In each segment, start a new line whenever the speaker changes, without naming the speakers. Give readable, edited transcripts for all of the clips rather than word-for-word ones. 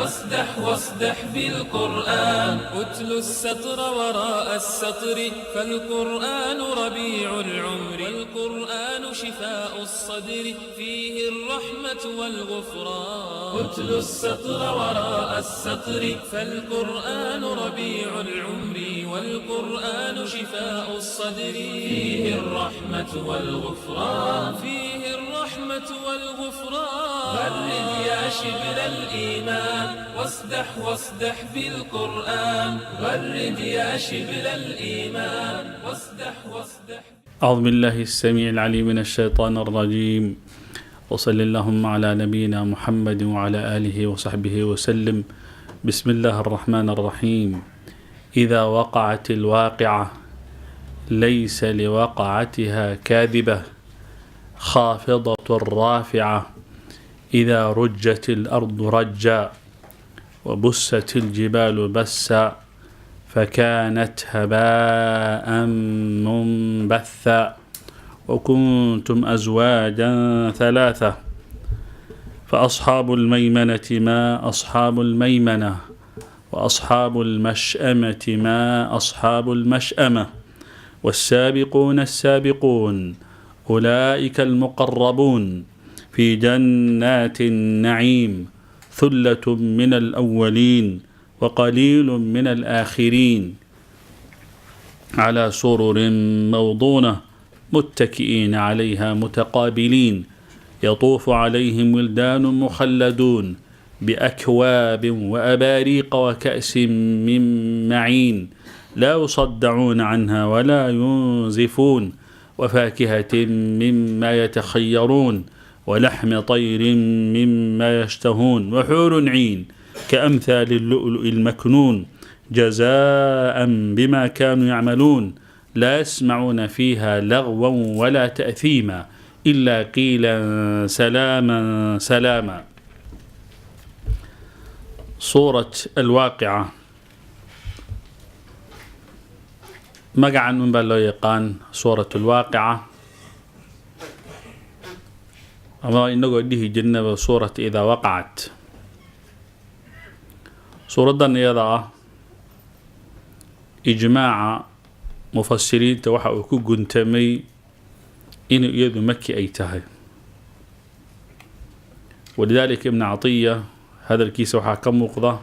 واصدح بالقرآن. أتل السطر وراء السطر فالقرآن ربيع العمر، والقرآن شفاء الصدر فيه الرحمة والغفران. أتل السطر وراء السطر فالقرآن ربيع العمر، والقرآن شفاء الصدر فيه الرحمة والغفران. فيه الرحمة والغفران. غرد يا شبل الإيمان واصدح بالقرآن. غرد يا شبل الإيمان واصدح.
أعوذ بالله السميع العليم من الشيطان الرجيم، وصل اللهم على نبينا محمد وعلى آله وصحبه وسلم. بسم الله الرحمن الرحيم. إذا وقعت الواقعة ليس لوقعتها كاذبة خافضة رافعة، إذا رجت الأرض رجا وبست الجبال بسا فكانت هباء منبثا، وكنتم أزواجا ثلاثة، فأصحاب الميمنة ما أصحاب الميمنة، وأصحاب المشأمة ما أصحاب المشأمة، والسابقون السابقون أولئك المقربون في جنات النعيم، ثلة من الأولين وقليل من الآخرين، على سرر موضونة متكئين عليها متقابلين، يطوف عليهم ولدان مخلدون بأكواب وأباريق وكأس من معين، لا يصدعون عنها ولا ينزفون، وفاكهة مما يتخيرون، ولحم طير مما يشتهون، وحور عين كأمثال اللؤلؤ المكنون، جزاء بما كانوا يعملون، لا يسمعون فيها لغوا ولا تأثيما إلا قيلا سلاما سلاما. سورة الواقعة magacan un baa loo yaqaan suuratu alwaaqica, ama inagoo dhihi jirnaba suurat idaa waqacat. suuraddan iyada ah ijmaaca mufasiriinta waxa uu ku guntamay in iyadu maki ay tahay. walidaalika ibn catiya hadalkiisa waxaa ka muuqda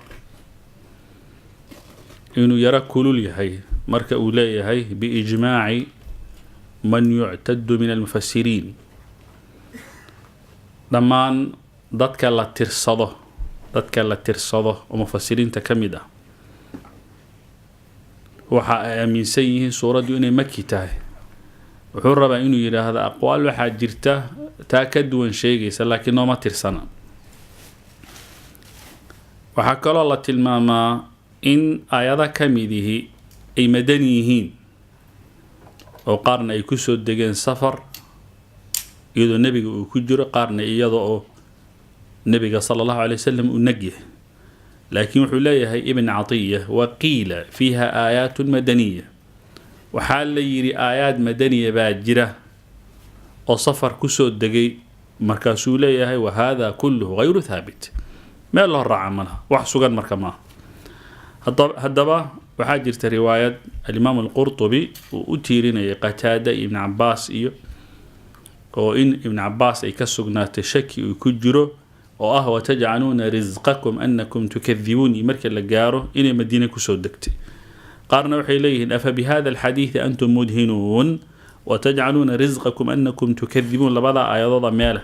inuu yaro kulul yahay marka uu leeyahay biijmaaci man yuctadu min almufasiriin. dhammaan dadka la tirsado oo mufasiriinta ka mid ah waxa ay aaminsan yihiin suuraddu inay maki tahay. wuxuu rabaa inuu yidhaahdo aqwaal waxaa jirta taa ka duwan sheegaysa laakiin nooma tirsana. waxaa kaloo la tilmaamaa in aayada ka midihi ay madani yihiin oo qaarna ay ku soo degeen safar iyadoo nebiga uu ku jiro, qaarna iyada oo nebiga sala allahu alay wasalam uu nag yahay. laakiin wuxuu leeyahay ibn catiya waqiila fiiha aayaatun madaniya, waxaa la yidhi aayaad madaniya baa jira oo safar ku soo degay. markaasuu leeyahay wahada kulluhu hayru thaabit, meel loo raaca malaha, wax sugan marka maaha. haddaba waxaa jirta riwaayad alimaam alqurtubi uu u tiirinayay qataada ibn cabaas iyo oo in ibn cabaas ay ka sugnaatay shaki uu ku jiro oo ah watajcaluuna risqakum anakum tukadibuun marka la gaaro inay madiina kusoo degtay. qaarna waxay leeyihiin afa bihada alxadiidi antum mudhinuun watajcaluuna risqakum anakum tukadibuun. labada aayadooda meela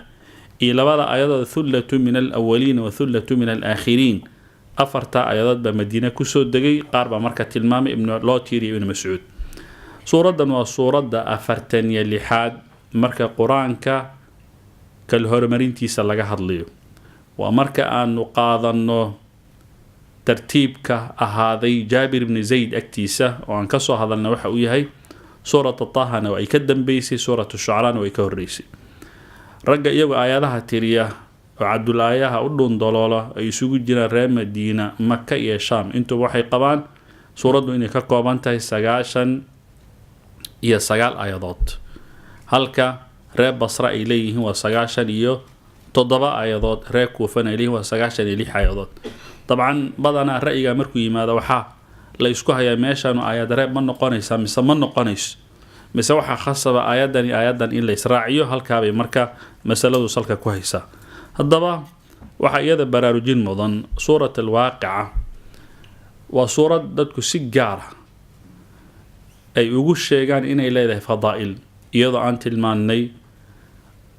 iyo labada aayadooda thullatu min alawaliin wa thullatu min alaakhiriin, afarta aayadood baa madiina kusoo degay. qaar baa marka tilmaamay loo tiiriya ibn mascuud. suuraddan waa suuradda 46aad marka qur-aanka kala horumarintiisa laga hadlayo. waa marka aanu qaadanno tartiibka ahaaday jaabir ibni zayd agtiisa oo aan ka soo hadalna waxa uu yahay suurata tahana waa ay ka dambeysay, suuratu shucraana waa ay ka horreysay. ragga iyagoo aayadaha tiriya oo cabdulaayaha u dhuundoloola ay isugu jiraan reer madiina, maka iyo shaam, intuba waxay qabaan suuraddu inay ka kooban tahay 99 aayadood, halka reer basra ay leeyihiin waa 97 aayadood, reer kuufana ay leeyihiin waa 96 aayadood. طبعا بدنا رأيي مركو يماذا وحا لا يسكوها يا ميشان آيات رأي من نقونيس مس من نقونيس مس وحا خاصة آيادا إلا إسراعيو هل كابي مركا مسألة وصلك كويسة الضبا وحا إياذا براروجين مضن سورة الواقعة وسورة دادكو سيجارة أي وقوش شيغان إنا إليه فضائل إياذا أنت الماني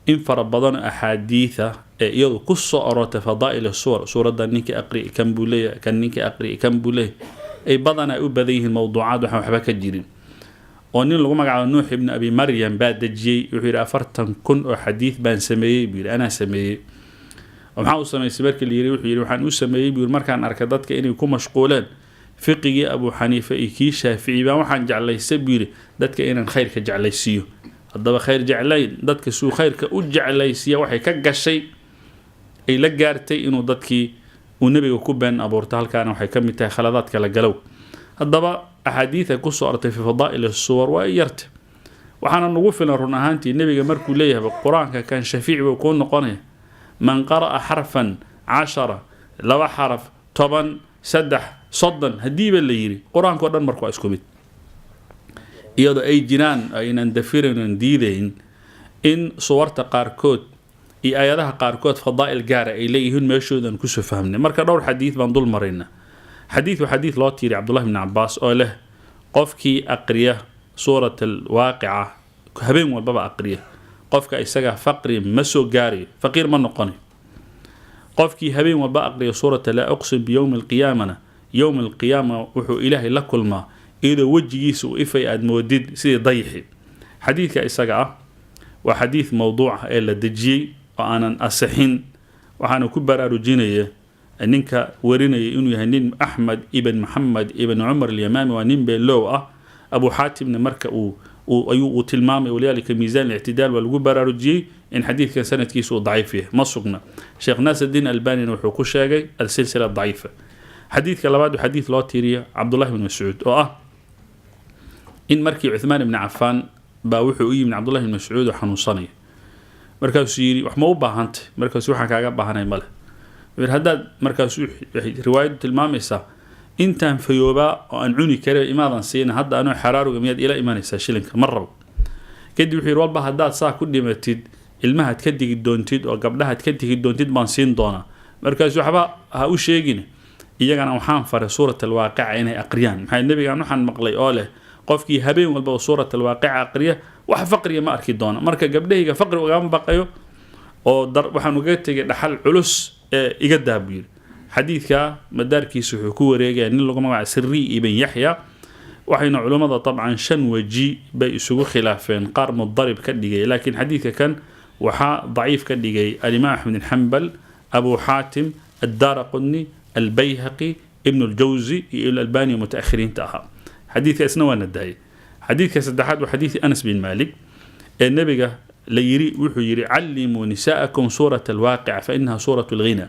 إن فربضان أحاديثة إياذا قصة أرات فضائل السور سورة نينك أقرئ كم بوليه كان نينك أقرئ كم بوليه أي بدنا أبذيه الموضوعات وحبك الجيرين ونين لغو على نوح ابن أبي مريم بعد الجي يحير أفرتن كن حديث بان سميه بيقول أنا سميه ومحاول سميه سبارك اللي يريد وحان سميه بيقول مركان أركضتك إنه يكون مشغولان فقه أبو حنيفة إيكي شافعي ما وحان جعلي سبيري دتك إن خيرك جعلي سيو الضبا خير جعلي دتك سو خيرك أجعلي سيو وحي كقشي أي لقارتي إنه دتك والنبي وكوبان أبورتال كانوا حيكمل خلادات كلا جلو الضبا أحاديث قصة أرتي في فضائل الصور وأيرت وحنا نقول رنهانتي النبي مركو ليه بالقرآن كان شفيع ويكون نقنه من قرأ حرفا 10 لو حرف طبعا سدح صدا هديب اللي يري قرآن كودن مركو اسكوميت إيضا أي جنان أي ندفرن ديدين إن صورت قاركود إي آياتها قاركود فضائل جارة إليهن ميشودن كسو فهمنا مركا دور حديث بندول مرينا حديث لا تيري عبد الله بن عباس أو له قفكي أقريه سورة الواقعة هبين والبابا أقريه قفك إساقه فقري مسو جاري فقير من نقني قفكي هبين والبابا أقريه سورة لا أقسم بيوم القيامة يوم القيامة وحو إلهي لكل ما إذا وجيس وإفي أدمودد سيدي ضيحي حديث إساقه وحديث موضوع إلا دجي وأنا أسحين وحانا كبر أرجينيه ninka warinaya inuu yahay nin Ahmad ibn Muhammad ibn Umar al-Yamami wa nin beelow Abu Hatim marka uu tilmaamay walaalika miisaan al-i'tidal wal gubararujii in xadiidka sanadkiisu dhaif yahay ma sugna Sheikh Nasruddin Albani wuxuu ku sheegay al-silsila dhaifa xadiidka labaad xadiid loo tiiriyo Abdullah ibn Mas'ud oo in markii Uthman ibn Affan baa wuxuu u yimid Abdullah ibn Mas'ud oo xanuunsanay markaasuu yiri wax ma u baahantay markaasuu waxa kaaga baahanay male هذا مركز رواية المامسة إنتان فيوبا وأن عوني كريم إمادا سينا هذا أنا حرار وجميد إلى إيمان يساشلنك مرة كدي وحير والله هذا صار كل ما تد المها تكدي الدون تد وقبلها تكدي الدون تد بانسين دونا مركز وحبا هؤوش يجيني إيجا أنا وحان فر سورة الواقع عينه أقريان هاي النبي قال نحن مقلي أوله قفكي هبين والبو سورة الواقع أقريه وحفقريه ما أركي دونا مركز قبله فقر وقام بقيه ودر وحنو جت دحل علوس iga daabir xadiidka madaarkiisu wuxuu ku wareegay nin lagu magac sirri ibn Yahya waxayna culimada طبعا shan waji bay isugu khilaafeen qaar mudarib ka dhigay laakiin xadiidka kan waxa dhaif ka dhigay al-Imam Ahmad bin Hanbal Abu Hatim ad-Darqutni al-Bayhaqi ibn al-Jawzi al-Albani mutaakhirin taha xadiidka isna waa naday xadiidka saddexaad waa xadiid Anas bin Malik nabiga ليري وحو يري علموا نساءكم سورة الواقع فإنها سورة الغنى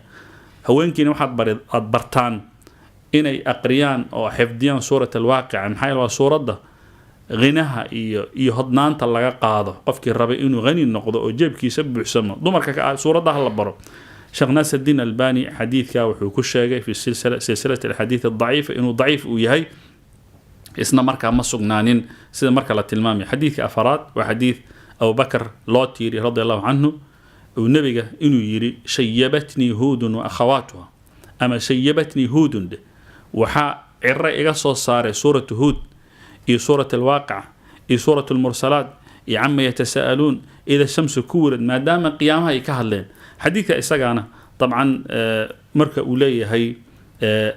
هوينكين واحد برتان إني أقريان أو حفظيان سورة الواقع محايل وسورة ده غناها يهضنان طلقا قاضة قفك الربي إنه غني النقضة وجيبك يسبح سما ضمرك سورة ده هلا برو شيخ ناصر الدين الباني حديث وحو كشاقي في سلسلة الحديث الضعيف إنه ضعيف ويهي اسنا مركا مسقنانين سيدا مركا للتلمامي حديث أفراد وحديث أبو بكر لوتيري رضي الله عنه والنبي إنه يري شيبتني هود وأخواتها أما شيبتني هود وحا عرى إغسو صار سورة هود إي سورة الواقع إي سورة المرسلات إي عما يتساءلون إذا الشمس كورت ما دام قيامها يكهلين حديث إساقانا طبعا مركة أولي هي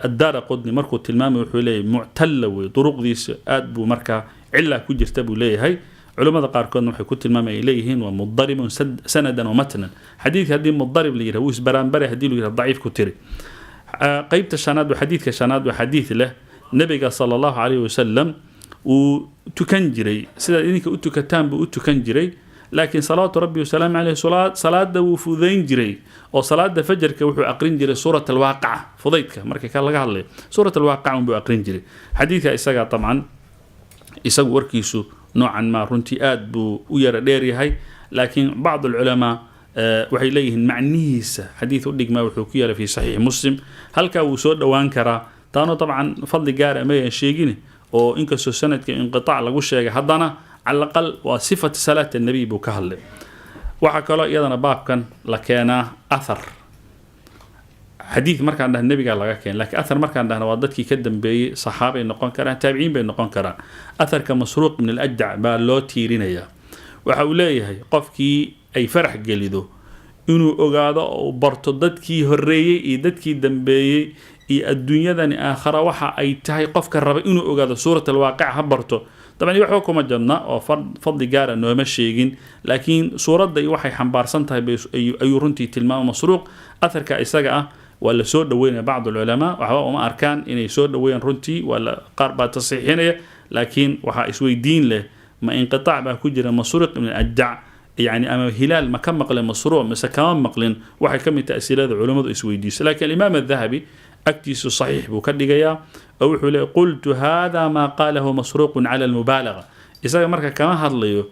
الدارقطني مركة التلمامي وحولي معتلة طرق ديس أدبو مركة علا كجر تبو لي هي علماء قاركون waxay ku tilmaamay ilayhin wa mudarib sanadan wa matnan hadith hadii mudarib li yiraahdo isbaranbari hadii lu yiraahdo dhaif ku tiri qaybta shanaad wa hadithka shanaad wa hadith leh nabiga sallallahu alayhi wasallam uu tukan jiray sida idinka u tukataan buu u tukan jiray laakiin salaatu rabbi wa salaam alayhi salaada uu fudayn jiray oo salaada fajrka wuxuu aqrin jiray suurat al-waqi'a fudaydka marka ka laga hadlay suurat al-waqi'a buu aqrin jiray hadithka isaga طبعا isagu warkiisu نوعا ما رنتي آد بو ويرا ديري هاي لكن بعض العلماء waxay leeyihiin macnihiisa xadiid u dhigmaa wuxuu ku yaala fi saxiix muslim halkaa wuu soo dhowaan karaa taano dabcan fadli gaara ma sheegin oo inkastoo sanadka inqitaac lagu sheegay haddana cala aqal waa sifat salaat annabiy buu ka hadlay waxaa kaloo iyadana baabkan la keenaa athar xadiid markaan dhahna nebigaa laga keen laakiin athar markaan dhahna waa dadkii ka dambeeyey saxaabay noqon karaan taabiciin bay noqon karaan atharka masruuq ibn al-ajdac baa loo tiirinayaa waxa uu leeyahay qofkii ay farax gelido inuu ogaado oo barto dadkii horeeyey iyo dadkii dambeeyey iyo adduunyadani aakhara waxa ay tahay qofka raba inuu ogaado suurat alwaaqica ha barto طبعا waxba kuma jadna oo fadli gaara nooma sheegin laakiin suuradda waxay xambaarsan tahay ayuu runtii tilmaamo masruuq atharka isaga ah waa la soo dhaweynaya bacd ulama waxba uma arkaan inay soo dhaweeyaan runtii wala qaar baa tasiixinaya laakiin waxa isweydiin leh ma inqitaac baa ku jira masruuq ibn al-ajdac يعني أما هلال ما كان مقلن مصروع مثل كمان مقلن واحد كم تأثير هذا علماء إسويديس لكن الإمام الذهبي أكتس صحيح بكدجيا أو حول قلت هذا ما قاله مسروق على المبالغة إذا مركا كما هضليو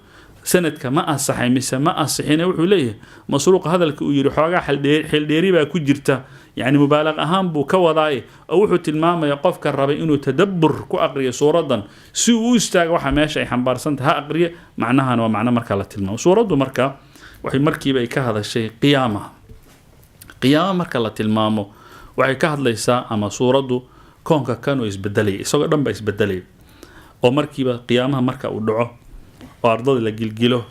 سنة كما أصحي مثل ما أصحينا وحوليه مسروق هذا الكوير حاجة حل ديريبا كجرته يعني مبالغ أهم بو كوضاي أو حوت الماما يقف كالربي إنه تدبر كو أقرية صورة سو استاق وحا ماشي حنبار سنت ها أقرية معناها ومعنى مركا لتلمام صورة مركا وحي مركي بي كهذا الشيء قيامة مركا لتلمامو وحي كهذا ليسا أما صورة كونكا كانوا يسبدلي سوى دنبا يسبدلي ومركي قيامها مركا ودعو وأرضاد لجلجله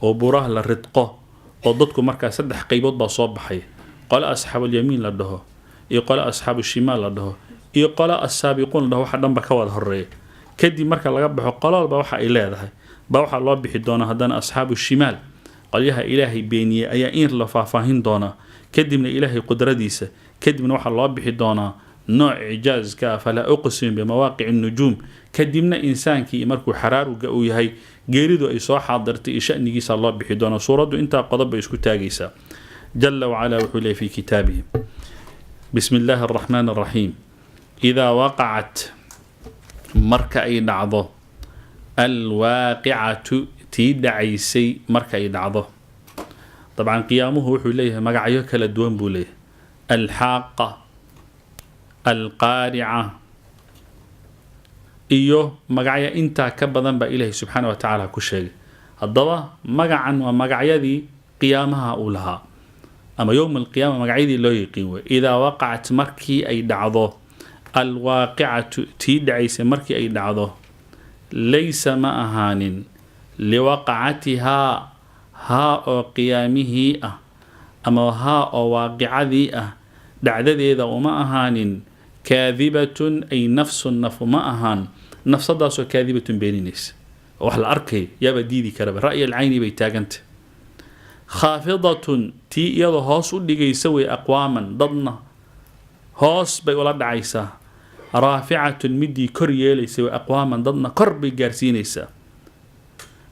وبوراه للرتقه وضدكم مركا سدح قيبوت بصوب حي قال أصحاب اليمين لده يقال أصحاب الشمال لده يقال السابقون لده واحد دم بكواد هرية كدي مركا لقبح قال بوحى إله ده بوحى الله بحدونا هدان أصحاب الشمال قال يها إلهي بيني أي إن لفافاهين دونا كدي من إلهي قدرديسة كدي من وحى الله بحدونا نوع إعجاز فلا أقسم بمواقع النجوم كدي من إنسان كي مركو حرار وقوي هاي جيريدو أي صاح حضرتي شأن جيس الله بحدونا صورة أنت قضب يسكو تاجيسا جل وعلا وحلي في كتابه بسم الله الرحمن الرحيم إذا وقعت مركأي نعضه الواقعة تيدعيسي مركأي نعضه طبعا قيامه وحليه مقعيك للدوان بوليه الحاقة القارعة إيوه مقعيا إنتا كبضا بإله سبحانه وتعالى كشيء الضوء مقعا ومقعيا ذي قيامها أولها أما يوم القيامة مقعيدي لو يقيم إذا وقعت مركي أي دعضه الواقعة تيدعيس مركي أي دعضه ليس ما أهان لوقعتها ها قيامه أما ها واقع ذي دعدد إذا وما أهان كاذبة أي نفس النف ما أهان نفس داسو كاذبة بين الناس وحل أركي يا بديدي كرب رأي العين بيتاجنت خافضة تي يضو هاس ودي يسوي أقواما ضدنا هاس بيولد عيسى رافعة مدي كريه يسوي أقواما ضدنا كرب جارسينيسا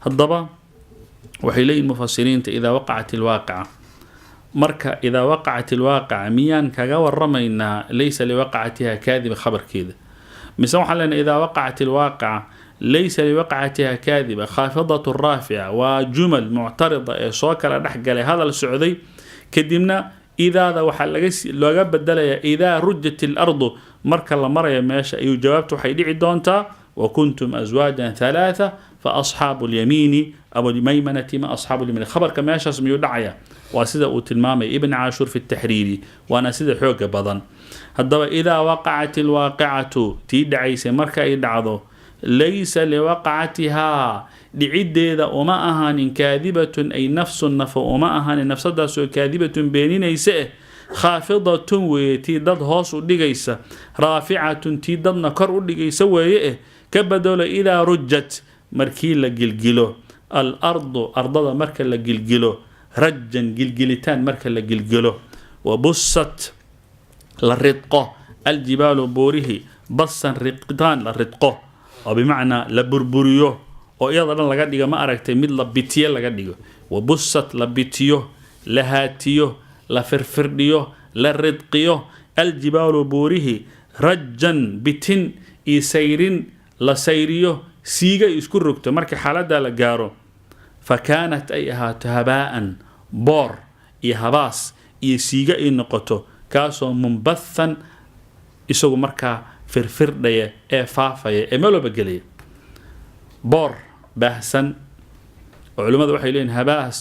هالضبا وحيلي المفسرين إذا وقعت الواقعة مركا إذا وقعت الواقعة ميان كجور رمينا ليس لوقعتها كاذب خبر كذا مسوحا لنا إذا وقعت الواقعة ليس لوقعتها كاذبة خافضة الرافعة وجمل معترضة سوكر نحق هذا السعودي كدمنا إذا ذا وحل لو بدل إذا رجت الأرض مركا لمرة ماشى أي جوابته حيدي دونتا وكنتم أزواجا ثلاثة فأصحاب اليمين أبو الميمنة ما أصحاب اليمين خبر كما يشاس يدعي وسيدة أوتلمامي ابن عاشور في التحريري وأنا سيدة حوق بضن هذا إذا وقعت الواقعة تدعي مركا يدعضه ليس لوقعتها لعدة وما أهان كاذبة أي نفس النف وما أهان نفس داسو كاذبة بينين يسئ خافضة وتي ضد هاس ودقيسة رافعة تي ضد نكر ودقيسة ويئه كبدول إذا رجت مركي لجلجلو الأرض أرض مركا لجلجلو رجا جلجلتان مركا لجلجلو وبصت للرتقة الجبال بوره بصا رقتان للرتقة وبمعنى لبربريو وإيضا لقد ما أركت مد لبتيه لقد وبصت لبتيه لهاتيه لفرفرديو للرتقيو الجبال بوره رجا بتن إسيرين لسيريو سيغا يسكر ركتو مركي حالة لقارو فكانت أيها تهباء بور iyo habaas iyo siiga ay noqoto kaasoo munbathan isagu markaa firfirdhaya ee faafaya ee meel walba gelaya boor baahsan oo culimmadu waxay leeyihin habaas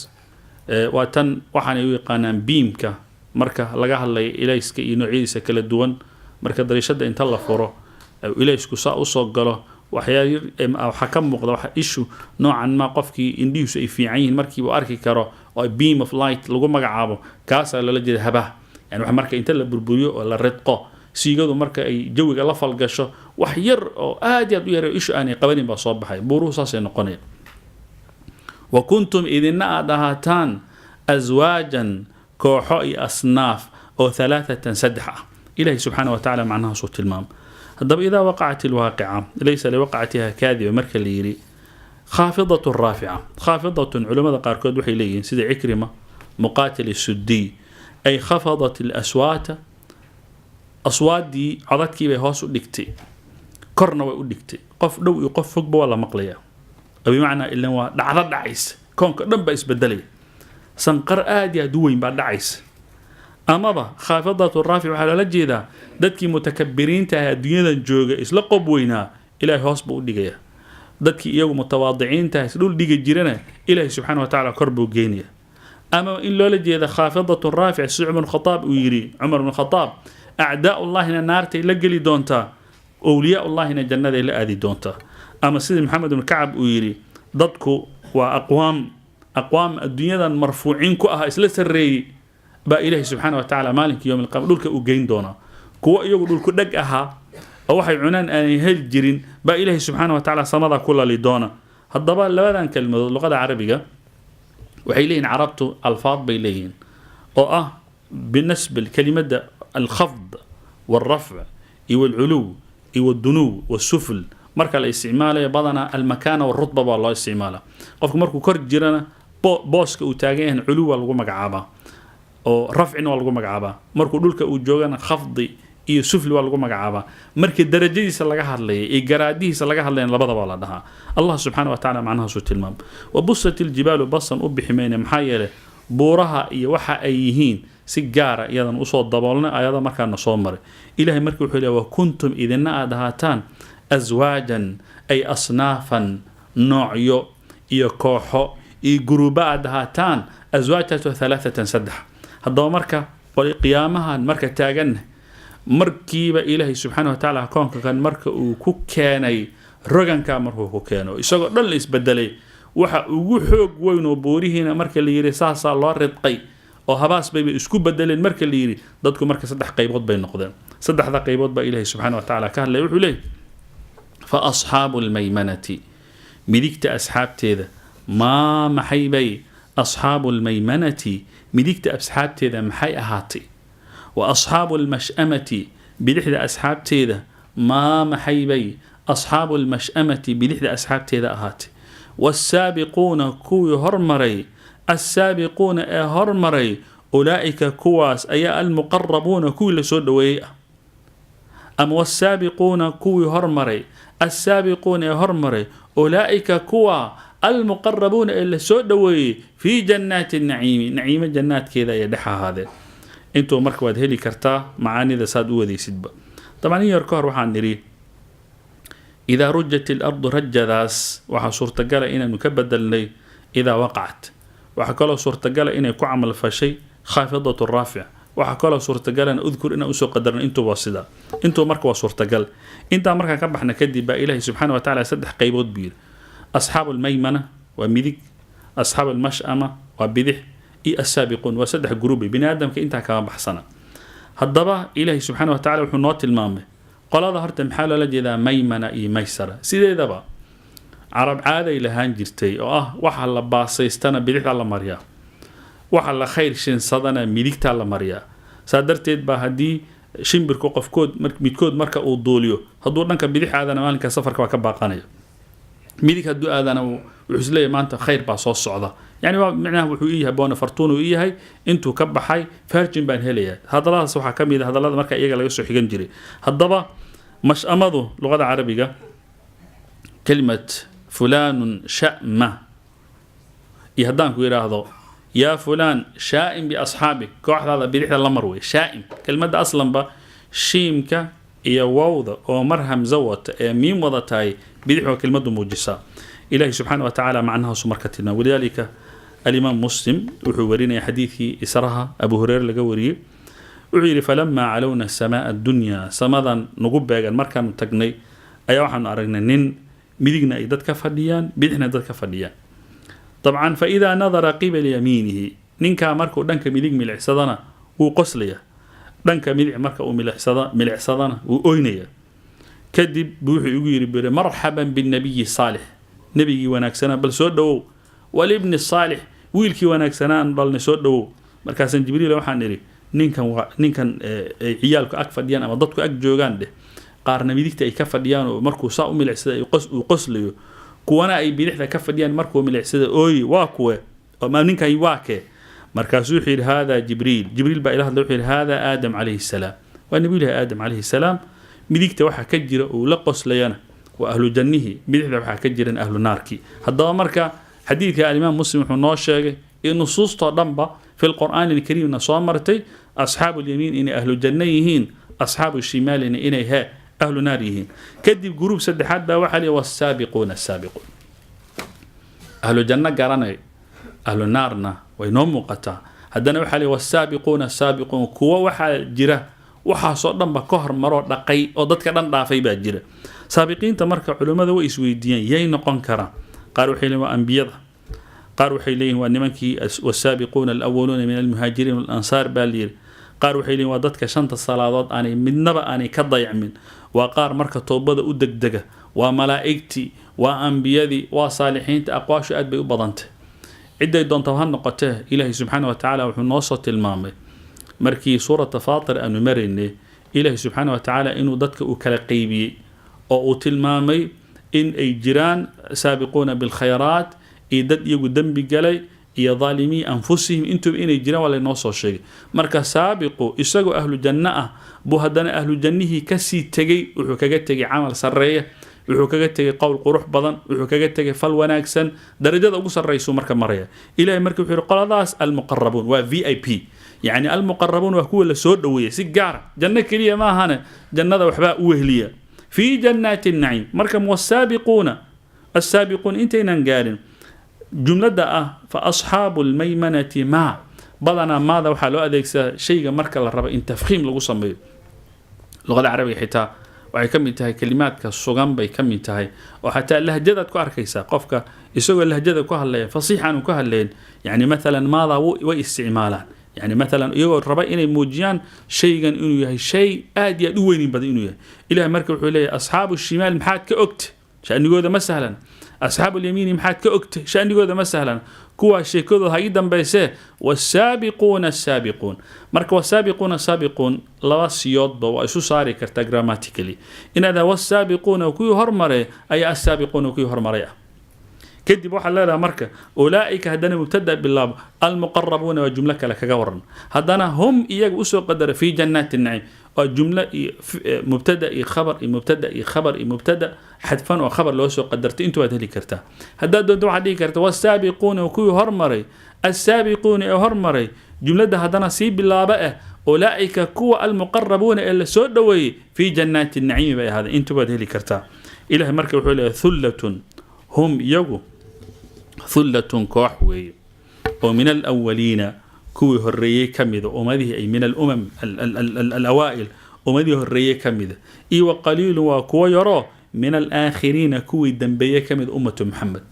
waa tan waxaanay u yaqaanaan biimka marka laga hadlayo ilayska iyo noocyadiisa kala duwan marka dariishada inta la furo ilaysku saa usoo galo waxaa ka muuqda waxa ishu noocan ma qofkii indhihiisu ay fiican yihiin markiiba arki karo oo beam of light lagu magacaabo kaasaa loola jeeda habah yani wax marka inta la burburiyo oo la ridqo siigadu marka ay jawiga la falgasho wax yar oo aad iyo aad u yar ishu aanay qabanin baa soo baxay buuruhu saasay noqonaya wa kuntum idina aad ahaataan aswaajan kooxo iyo asnaaf oo 3 saddex ah ilaahay subxaana wa tacaala macnahaasuu tilmaama haddaba idaa waqacat ilwaaqica laysa liwaqacatiha kaadiba marka la yidhi khaafidatun raafica khaafidatun culimmada qaarkood waxay leeyihiin sida cikrima muqaatil isudiy ay khafadat ilaswaata aswaaddii codadkii bay hoos u dhigtay korna way u dhigtay qof dhow iyo qof fogba waa la maqlaya bimacnaa ilan waa dhacdo dhacaysa koonka dhan baa isbedelaya sanqar aad iyo aad u weyn baa dhacaysa amaba khaafidatu raafic waxaa loola jeedaa dadkii mutakabiriinta ah adduunyadan jooga isla qob weynaa ilaahay hoos buu u dhigaya dadkii iyagu mutawaadiciinta ah isdhul dhigi jirana ilaahay subxaana wa tacaala kor buu geynaya ama in loola jeeda khaafidatu raafic si cumar khataab uu yidhi cumar bn khataab acdaa ullahina naartay la geli doontaa awliyaa ullahina jannaday la aadi doontaa ama sidii maxamed bn kacab uu yidhi dadku waa aqwaam adduunyadan marfuuciin ku ah isla sarreeyey baa ilaahay subxaana wa tacaala maalinkii yowm alqiyama dhulka uu geyn doonaa kuwo iyagu dhulku dheg ahaa oo waxay cunaan aanay heli jirin baa ilaahay subxaana wa tacaala samada ku lali doona haddaba labadan kelmadood luqada carabiga waxay leeyihin carabtu alfaad bay leeyihiin oo ah binasba kelimada alkhafd waalrafc iyo walculuw iyo waldunuw walsufl marka la isticmaalayo badanaa almakaana walrutba baa loo isticmaala qofku markuu kor jirana booska uu taagan yahan culuw waa lagu magacaabaa oo rafcina waa lagu magacaabaa markuu dhulka uu joogana khafdi iyo sufli waa lagu magacaabaa markii darajadiisa laga hadlayay iyo garaadihiisa laga hadlayan labadaba la dhahaa allah subxaana wa tacala macnahaasuu tilmaama wabusat iljibaalu basan u bixi mayna maxaa yeelay buuraha iyo waxa ay yihiin si gaara iyadan usoo daboolnay ayada markaana soo maray ilahay markii wuxuu leeyahay wa kuntum idina aad ahaataan aswaajan ay asnaafan noocyo iyo kooxo iyo guruuba aad ahaataan aswaajtaasoo 3 saddex haddaba marka qiyaamahan marka taaganna markiiba ilaahay subxaana wa tacaala koonka kan marka uu ku keenay roganka markuu ku keeno isagoo dhan la isbedelay waxa ugu xoog weyn oo boorihiina marka la yidhi saasaa loo ridqay oo habaas bayba isku bedeleen marka la yidhi dadku marka 3 qaybood bay noqdeen 3 qaybood baa ilaahay subxaana wa tacaala ka hadlaya wuxuu leeyahy fa asxaabu almaymanati midigta asxaabteeda maa maxay bay asxaabu almaymanati midigta asxaabteeda maxay ahaatay wa asxaabu almash'amati bidixda asxaabteeda maa maxay bay asxaabu almash'amati bidixda asxaabteeda ahaatay waasaabiquuna kuwii hormaray assaabiquuna ee hormaray ulaa'ika kuwaas ayaa almuqarabuuna kuwii lasoo dhoweeyey ah ama waasaabiquuna kuwii hormaray assaabiquuna ee hormaray ulaa'ika kuwa almuqarabuuna ee lasoo dhoweeyey fii jannaati naciimi naciimo jannaadkeeda ayay dhex ahaadeen intuu marka waad heli kartaa macaanida saad u wadaysidba طبعا yar ka hor waxaan nidhi idaa rujat ilardu rajadaas waxaa suurtagala inaanu ka bedelnay idaa waqacat waxaa kaloo suurtagala inay ku camal fashay khaafidatu raafic waxaa kaloo suurtagalana udkur inaan usoo qadarno intuuba sida intuu marka waa suurtagal intaa markaan ka baxna kadib baa ilaahay subxaana wa tacaala 3 qaybood buu yidhi asxaabu almaymana waa midig asxaabu almash'ama waa bidix iyo assaabiquun waa 3 guruubi bini aadamka intaa kama baxsana haddaba ilaahay subxaana wa tacala wuxuu noo tilmaamay qolada horta maxaa loola jeedaa maymana iyo maysara sideedaba carab caaday lahaan jirtay oo ah waxa la baasaystana bidixda la mariyaa waxa la khayr shinsadana midigta la mariyaa saa darteed baa haddii shimbirku midkood marka uu duuliyo hadduu dhanka bidix aadana maalinka safarka waa ka baaqanaya midig hadduu aadana wuxuu isleeyahay maanta khayr baa soo socda yani waa micnaha wuxuu iyahay boona fartuun uu iyahay intuu ka baxay farjin baan helayaa hadalladaas waxaa ka mid ah hadallada marka iyaga laga soo xigan jiray haddaba mash'amadu luqada carabiga kelimat fulaanun sha'ma iyo haddaan ku yidhaahdo يا فلان شائم بأصحابك كوحد هذا بريح الله مروي شائم كلمة أصلا با شيمك يا ووضة أو مرهم زوت ميم وضتاي بريح كلمة موجسة إلهي سبحانه وتعالى معناها سمركتنا. ولذلك الإمام مسلم وحورينا حديثي إسرها أبو هريرة لقوري وعيري فلما علونا السماء الدنيا سمادا نقب المركان تقني أيوحن أرقنا نين مدقنا إيداد كفديان بدحنا إيداد كفديان. طبعا فإذا نظر قبل يمينه نينكا مركو دنك مدق ملعسدنا وقسلية دنك مدق مركو ملعسدنا وأوينية كدب بوحي يقول مرحبا بالنبي الصالح نبي وناكسنا بل سودو والابن الصالح ويلكي وناكسنا بل نسودو مركاسا جبريل وحان نري ninkan ciyaalku ag fadhiyaan ama dadku ag joogaan dheh qaarna midigta ay ka fadhiyaan oo markuu saa u milicsada uu qoslayo kuwana ay bidixda ka fadhiyaan markuu milicsada ooy waa kuwe oo ninkan waa kee markaasuu wuxuu yidhi hada jibriil baa ilaah wuxuu yidhi hada aadam calayhi salaam waa nabiyullaahi aadam calayhi salaam midigta waxaa ka jira uu la qoslayana waa ahlu jannihi bidixda waxaa ka jiran ahlu naarkii. haddaba marka xadiidka alimaam muslim wuxuu noo sheegay in nusuustoo dhanba في القرآن الكريم نصوم مرتي أصحاب اليمين إن أهل الجنيهين أصحاب الشمال إن ها أهل ناريهين كدب جروب سد حد وحلي والسابقون السابقون أهل الجنة قرنا أهل النارنا وينهم قطع هدنا وحلي والسابقون السابقون كوا وحال جرة وحصلنا بكهر مرة دقي وضد كلام ضعفي بجرة سابقين تمرك علماء ذو إسويديان ين قنكرة قالوا حلوا أنبياء قالوا حيلين ونمكي والسابقون الأولون من المهاجرين والأنصار بالير قالوا حيلين ودتك شنط الصلاة أنا من نبأ أنا كضيع من وقار مركة توبة ودقدقة وملائكتي وأنبيادي وصالحين أقواش أدبي وبضنت عدة يدون طوهن نقطه إلهي سبحانه وتعالى وحنوصة المامي مركي سورة فاطر أنه مرني إلهي سبحانه وتعالى إنه دتك أكلقيبي أو تلمامي إن أي جيران سابقون بالخيرات dad iyagu dambi galay iyo dhaalimi anfusihim intuu inay jiraan wala noo soo sheegay marka saabiqu isagu ahlu janna ah buu hadana ahlu jannihi ka sii tagay wuxuu kaga tagay amal sareeya wuxuu kaga tagay qowl qurux badan wuxuu kaga tagay fal wanaagsan darajada ugu sareyso marka maraya ilaahay markii wuxuu qoladaas al muqarrabun waa VIP yani al muqarrabun waa kuwa la soo dhaweeyay si gaar janna kaliya ma ahana jannada waxba u wehliya fi jannatin na'im marka wasaabiquna السابقون intaynan gaarin جملة فأصحاب الميمنة ما بدنا ماذا وحلو أذيك شيء مركل الربع إن تفخيم لغو صمي اللغة العربية حتى وحكم انتهي كلمات كالصغام بيكم انتهي وحتى اللهجة كواركيسا قفك يسوي اللهجة كوهالين فصيحا وكوهالين يعني مثلا ماذا واستعمالا يعني مثلا يقول الربع إني موجيان شيئا إنه يهي شيء آدي يدوين بدي إنه يهي إلى مركب حوليه أصحاب الشمال محاد كأكت شأن يقول هذا مثلا أصحاب اليمين محاد كأكت شأن يقول هذا مثلا كوا شيء كذا هيدا بيسه والسابقون السابقون مركب والسابقون السابقون لا سياض وإسو صاري كرتا جراماتيكلي إن هذا والسابقون وكيو هرمري أي السابقون وكيو هرمري كدي بوحة لا مركب أولئك هدنا مبتدأ بالله المقربون وجملة لك جورا هدنا هم إياك أسوء قدر في جنات النعيم وجملة مبتدأ خبر مبتدأ حذفا وخبر لو أسوء قدرت أنتوا هذه كرتا هدا دو حدي كرتا والسابقون وكيو هرمري السابقون هرمري جملة هدنا سيب بالله بقى أولئك كوا المقربون إلا سودوي في جنات النعيم بقى هذا أنتوا هذه كرتا إله مركب حوله ثلة هم يجو ثلة كوحوي ومن الأولين كوي هرية كمذا ومذه أي من الأمم الأوائل ومذه هرية كمذا إي وقليل وكوي يرى من الآخرين كوي دنبية كمذا أمة محمد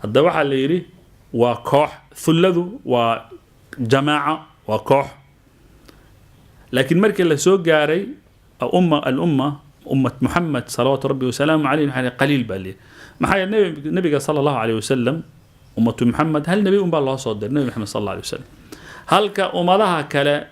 الدواء اللي يري وكوح ثلة وجماعة وكوح لكن مركز اللي سوق جاري الأمة أمة محمد صلوات ربي وسلام عليه قليل بالي محايا النبي صلى الله عليه وسلم أمة محمد هل نبي الله صدر النبي محمد صلى الله عليه وسلم هل كأمضها كلا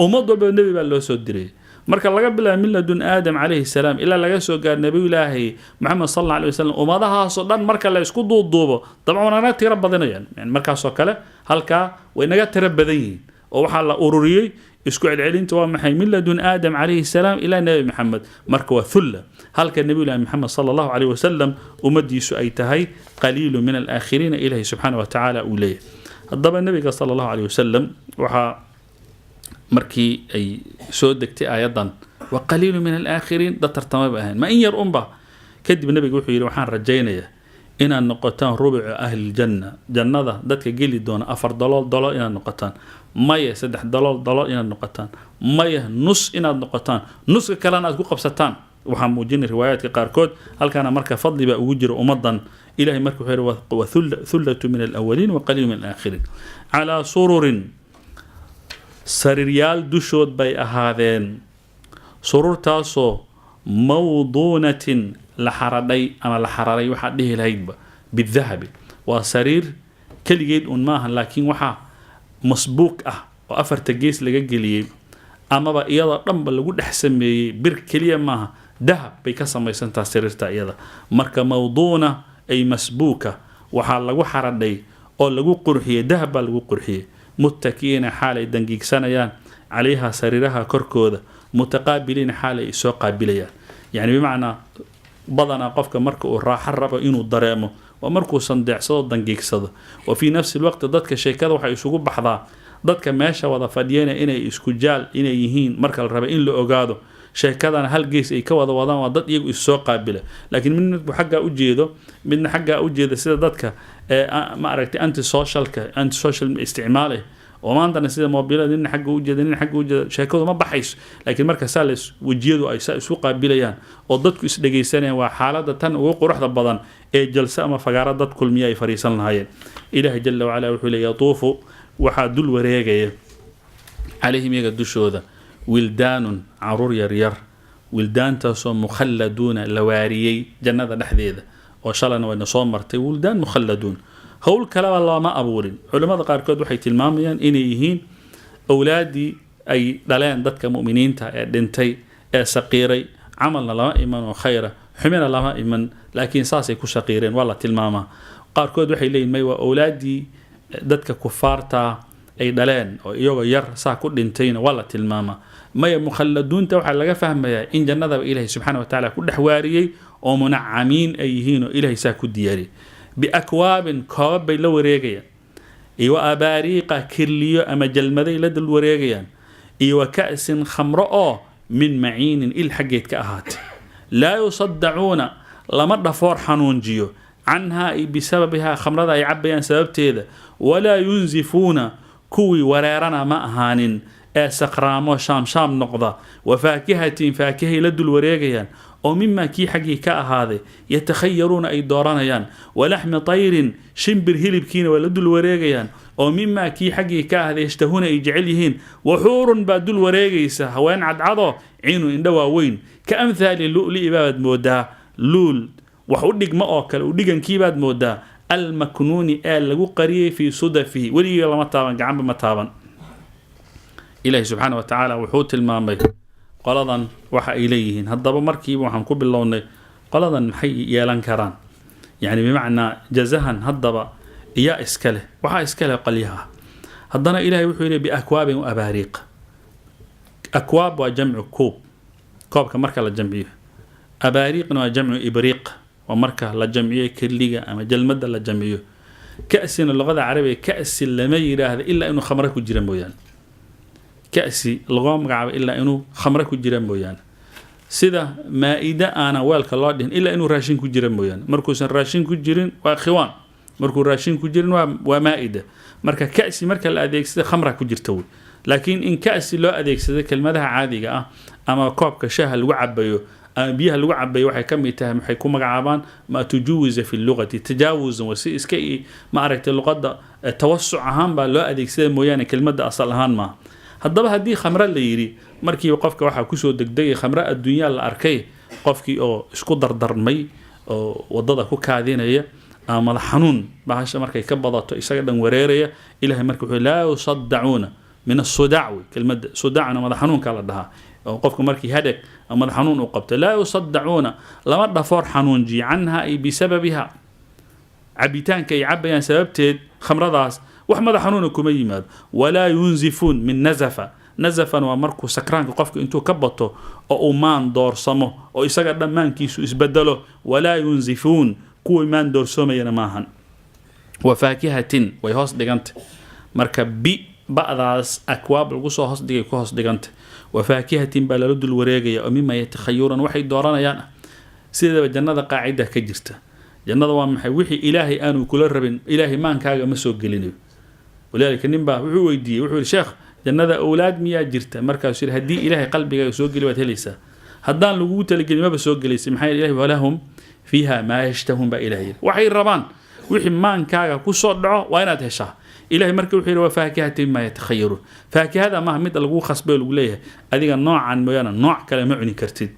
أمضوا بالنبي بالله صدره مركا الله قبل من لدن آدم عليه السلام إلا لقى سوى النبي الله محمد صلى الله عليه وسلم أمضها صدر مركا الله يسكدوا الضوبة طبعا أنا تربى ذنيا يعني مركا سوى كلا هل كا وإنك تربى ذنين وحال أوروري اسكو العلين تو محي من لدن آدم عليه السلام إلى النبي محمد مركوا ثلة هل كان النبي محمد صلى الله عليه وسلم أمدي سؤيتهي قليل من الآخرين إليه سبحانه وتعالى أوليه haddaba nabiga sala allahu calayhi wasalam waxaa markii ay soo degtay aayaddan wa qaliilu min alaakhiriin dad tartama ba ahayn ma in yar unba kadib nabiga wuxuu yidhi waxaan rajaynayaa inaad noqotaan rubucu ahliljanna jannada dadka geli doona 4 dalool inaad noqotaan maya 3 dalool inaad noqotaan maya nus inaad noqotaan nuska kalena aad ku qabsataan waxaa muujinay riwaayaadka qaarkood halkaana marka fadli baa ugu jira ummadan ilaahay marka wuxuu yidhi wa thullatu min alawaliin wa qaliilu min alaakhiriin calaa sururin sariryaal dushood bay ahaadeen sururtaasoo mawduunatin la xaradhay ama la xararay waxaa dhihi lahaydba bidahabi waa sariir keligeed un maaha laakiin waxaa masbuuq ah oo 4 gees laga geliyey amaba iyadoo dhanba lagu dhex sameeyey bir keliya maaha dahab bay ka samaysantaa sariirta iyada marka mawduuna ay masbuuka waxaa lagu xaradhay oo lagu qurxiyey dahab baa lagu qurxiyey muttakiina xaalay dangiigsanayaan calayha sariiraha korkooda mutaqaabiliina xaalay soo qaabilayaan yani bimacnaa badanaa qofka marka uu raaxo rabo inuu dareemo waa markuu sandeecsado dangiigsado wa fii nafsi lwaqti dadka sheekada waxay isugu baxdaa dadka meesha wada fadhiyana inay isku jaal inay yihiin marka la raba in la ogaado sheekadana hal gees ay ka wada wadaan waa dad iyagu issoo qaabila laakiin midna xaggaa u jeedo midna xaggaa u jeeda sida dadka ma aragtay antisocial isticmaale oo maantana sida mobilada nin xagga u jeeda nin xagga u jeeda sheekadu ma baxayso laakiin marka saales wajiyadu ay isu qaabilayaan oo dadku is dhageysanayaan waa xaaladda tan ugu quruxda badan ee jalsa ama fagaara dad kulmiya ay fariisan lahaayeen ilaahay jalla wacala wuxuu leeyahay yatuufu waxaa dul wareegaya calayhim iyaga dushooda wildaanun caruur yaryar wildaantaasoo mukhalladuuna la waariyey jannada dhexdeeda oo shalayna wayna soo martay wildaan mukhalladuun howl kaleba looma abuurin culimmada qaarkood waxay tilmaamayaan inay yihiin awlaadii ay dhaleen dadka mu'miniinta ee dhintay ee saqiiray camalna lama iman oo khayra xumina lama iman laakiin saasay ku saqiireen waa la tilmaamaa qaarkood waxay leeyihin may waa awlaadii dadka kufaarta ay dhaleen oo iyagoo yar saa ku dhintayna waa la tilmaamaa maya mukhalladuunta waxaa laga fahmayaa in jannadaba ilaahay subxaana watacaala ku dhex waariyey oo munacamiin ay yihiin oo ilaahay saa ku diyaariyey biakwaabin koobab bay la wareegayaan iyo wa abaariiqa kirliyo ama jalmaday la dul wareegayaan iyo wa ka'sin khamro oo min maciinin il xaggeed ka ahaatay laa yusaddacuuna lama dhafoor xanuunjiyo canhaa ay bisababihaa khamrada ay cabayaan sababteeda walaa yunzifuuna kuwii wareerana ma ahaanin ee saqraamo shaamshaam noqda wa faakihatin faakihay la dul wareegayaan oo mimaa kii xaggii ka ahaaday yatakhayaruuna ay dooranayaan walaxmi tayrin shimbir hilibkiina waa la dul wareegayaan oo mimaa kii xaggii ka ahaaday yashtahuuna ay jecel yihiin waxuurun baa dul wareegaysa haween cadcadoo ciinu indho waaweyn ka amhaali lu'li'i baad moodaa luul wax u dhigma oo kale u dhigankiibaad moodaa almaknuuni ee lagu qariyey fii sudafihi weligii lama taaban gacanba ma taaban ilaahi subxaana wa tacaala wuxuu tilmaamay qoladan waxa ay leeyihiin haddaba markiiba waxaan ku bilownay qoladan maxay yeelan karaan yani bimacnaa jazahan haddaba iyaa iska leh waxaa iska leh qalyaha haddana ilahay wuxuu yidhi biakwaabin wa abaariiq akwaab waa jamcu kuub koobka marka la jamciyo abaariiqna waa jamcu ibriiq waa marka la jamciyo kirliga ama jalmada la jamciyo ka'sina luqada carabiga ka'si lama yiraahdo ilaa inuu khamro ku jira mooyaane ka'si lagoo magacaabo ilaa inuu khamro ku jira mooyaane sida maa-ida aana weelka loo dhihin ilaa inuu raashin ku jira mooyaane markuusan raashin ku jirin waa khiwaan markuu raashin ku jirin waa maa-ida marka ka'si marka la adeegsada khamra ku jirta wey laakiin in ka'si loo adeegsado kelmadaha caadiga ah ama koobka shaaha lagu cabayo ama biyaha lagu cabayo waxay ka mid tahay waxay ku magacaabaan ma tujuwiza fi lugati tajaawuzan wasi iska ma aragtay luqada tawasuc ahaan baa loo adeegsada mooyaane kelmada asal ahaan maaha haddaba haddii khamro la yidhi markiiba qofka waxaa kusoo degdegay khamro adduunyaa la arkay qofkii oo isku dardarmay oo wadada ku kaadinaya ama madax xanuun bahasha markay ka badato isaga dhan wareeraya ilahay marka wuxuu laa yusaddacuuna min asudaac wey kelmada sudaacna madax xanuunka la dhahaa oo qofka markii hadheg ama madax xanuun uu qabto laa yusaddacuuna lama dhafoor xanuunjiyo canha ay bisababiha cabitaanka ay cabayaan sababteed khamradaas wax madax xanuuna kuma yimaado walaa yunzifuun min nazafa nazafan waa markuu sakraanka qofka intuu ka bato oo uu maan doorsamo oo isaga dhammaankiisu isbedelo walaa yunzifuun kuwa maan doorsoomayana maahan وفاكهة ويهوس ديغانت مركا بعضاس أكواب القصة هوس ديغي كهوس ديغانت وفاكهة بلالد الوريقية ومما يتخيرا وحي دورانا يانا سيدة جنة قاعدة كجرته جنة ومحي وحي إلهي آنو كل ربن إلهي مان كاغا مسوق قلينيو ولذلك نبا وحو يدي وحو الشيخ جنة أولاد ميا جرته مركا يصير هدي إلهي قلبي يسوق قلي وتهليسا هدان لقوة لقلي ما بسوق قليس محي إلهي ولهم فيها ما يشتهون بإلهي وحي الربان وحي مان كاغا كسو دعو وين تهشاه إلهي مركب وحير وفاكهة ما يتخيرون فاكهة هذا ما هميد لغو خصبه لغليه أذيك النوع عن ميانا نوع كلام معني كرتيد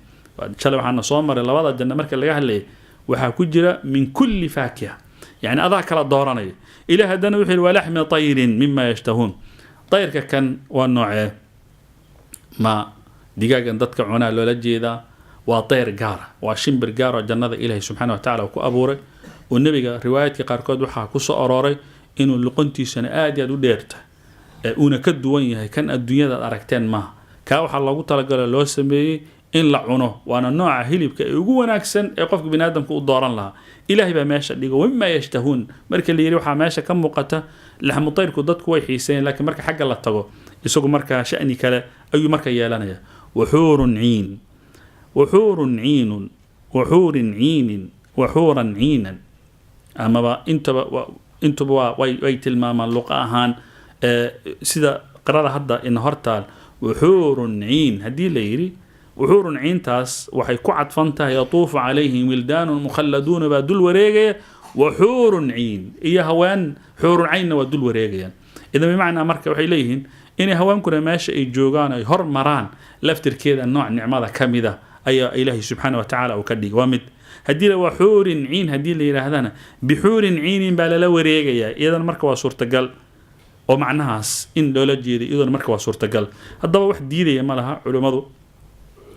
إن شاء الله وحنا صومر اللي وضع الجنة مركب اللي قال وحاكو جرى من كل فاكهة يعني أذاك الدورانية إله دنا وحير ولحم طير مما يشتهون طير كان والنوع ما دقاقا دتك عنا لولجي ذا وطير قارة وشمبر قارة جنة إلهي سبحانه وتعالى وكو أبوري والنبي رواية قاركود وحا كسو أراري inuu luquntiisana aad iyo aad u dheerta uuna ka duwan yahay kan adduunyada aragteen maaha kaa waxaa loogu talagalay loo sameeyey in la cuno waana nooca hilibka ee ugu wanaagsan ee qofka biniaadamka u dooran lahaa ilaahay baa meesha dhigo wima yashtahuun marka la yidhi waxaa meesha ka muuqata laxmu tayrku dadku way xiiseen laakiin marka xagga la tago isagu markaa sha'ni kale ayuu marka yeelanaya wuxuurun ciin wuxuurun ciinun wuxuurin ciinin wuxuuran ciinan amaba intuba way tilmaamaan luqa ahaan sida qirada hadda in hortaal wuxuurun ciin haddii la yidhi wuxuurun ciintaas waxay ku cadfan tahay yatuufu calayhim wildaanun mukhalladuuna baa dul wareegaya wuxuurun ciin iyo haween xuurun caynna waa dul wareegayaan idan bimacnaa marka waxay leeyihiin inay haweenkuna meesha ay joogaan ay hor maraan laftirkeeda nooc nicmada ka mid a ayaa ilaahay subxaana wa tacaala uu ka dhigay waa mid haddii waa xuurin ciin haddii la yidhaahdana bixuurin ciinin baa lala wareegayaa iyadana marka waa suurtagal oo macnahaas in loola jeeday iyadana marka waa suurtagal haddaba wax diidaya ma laha culimmadu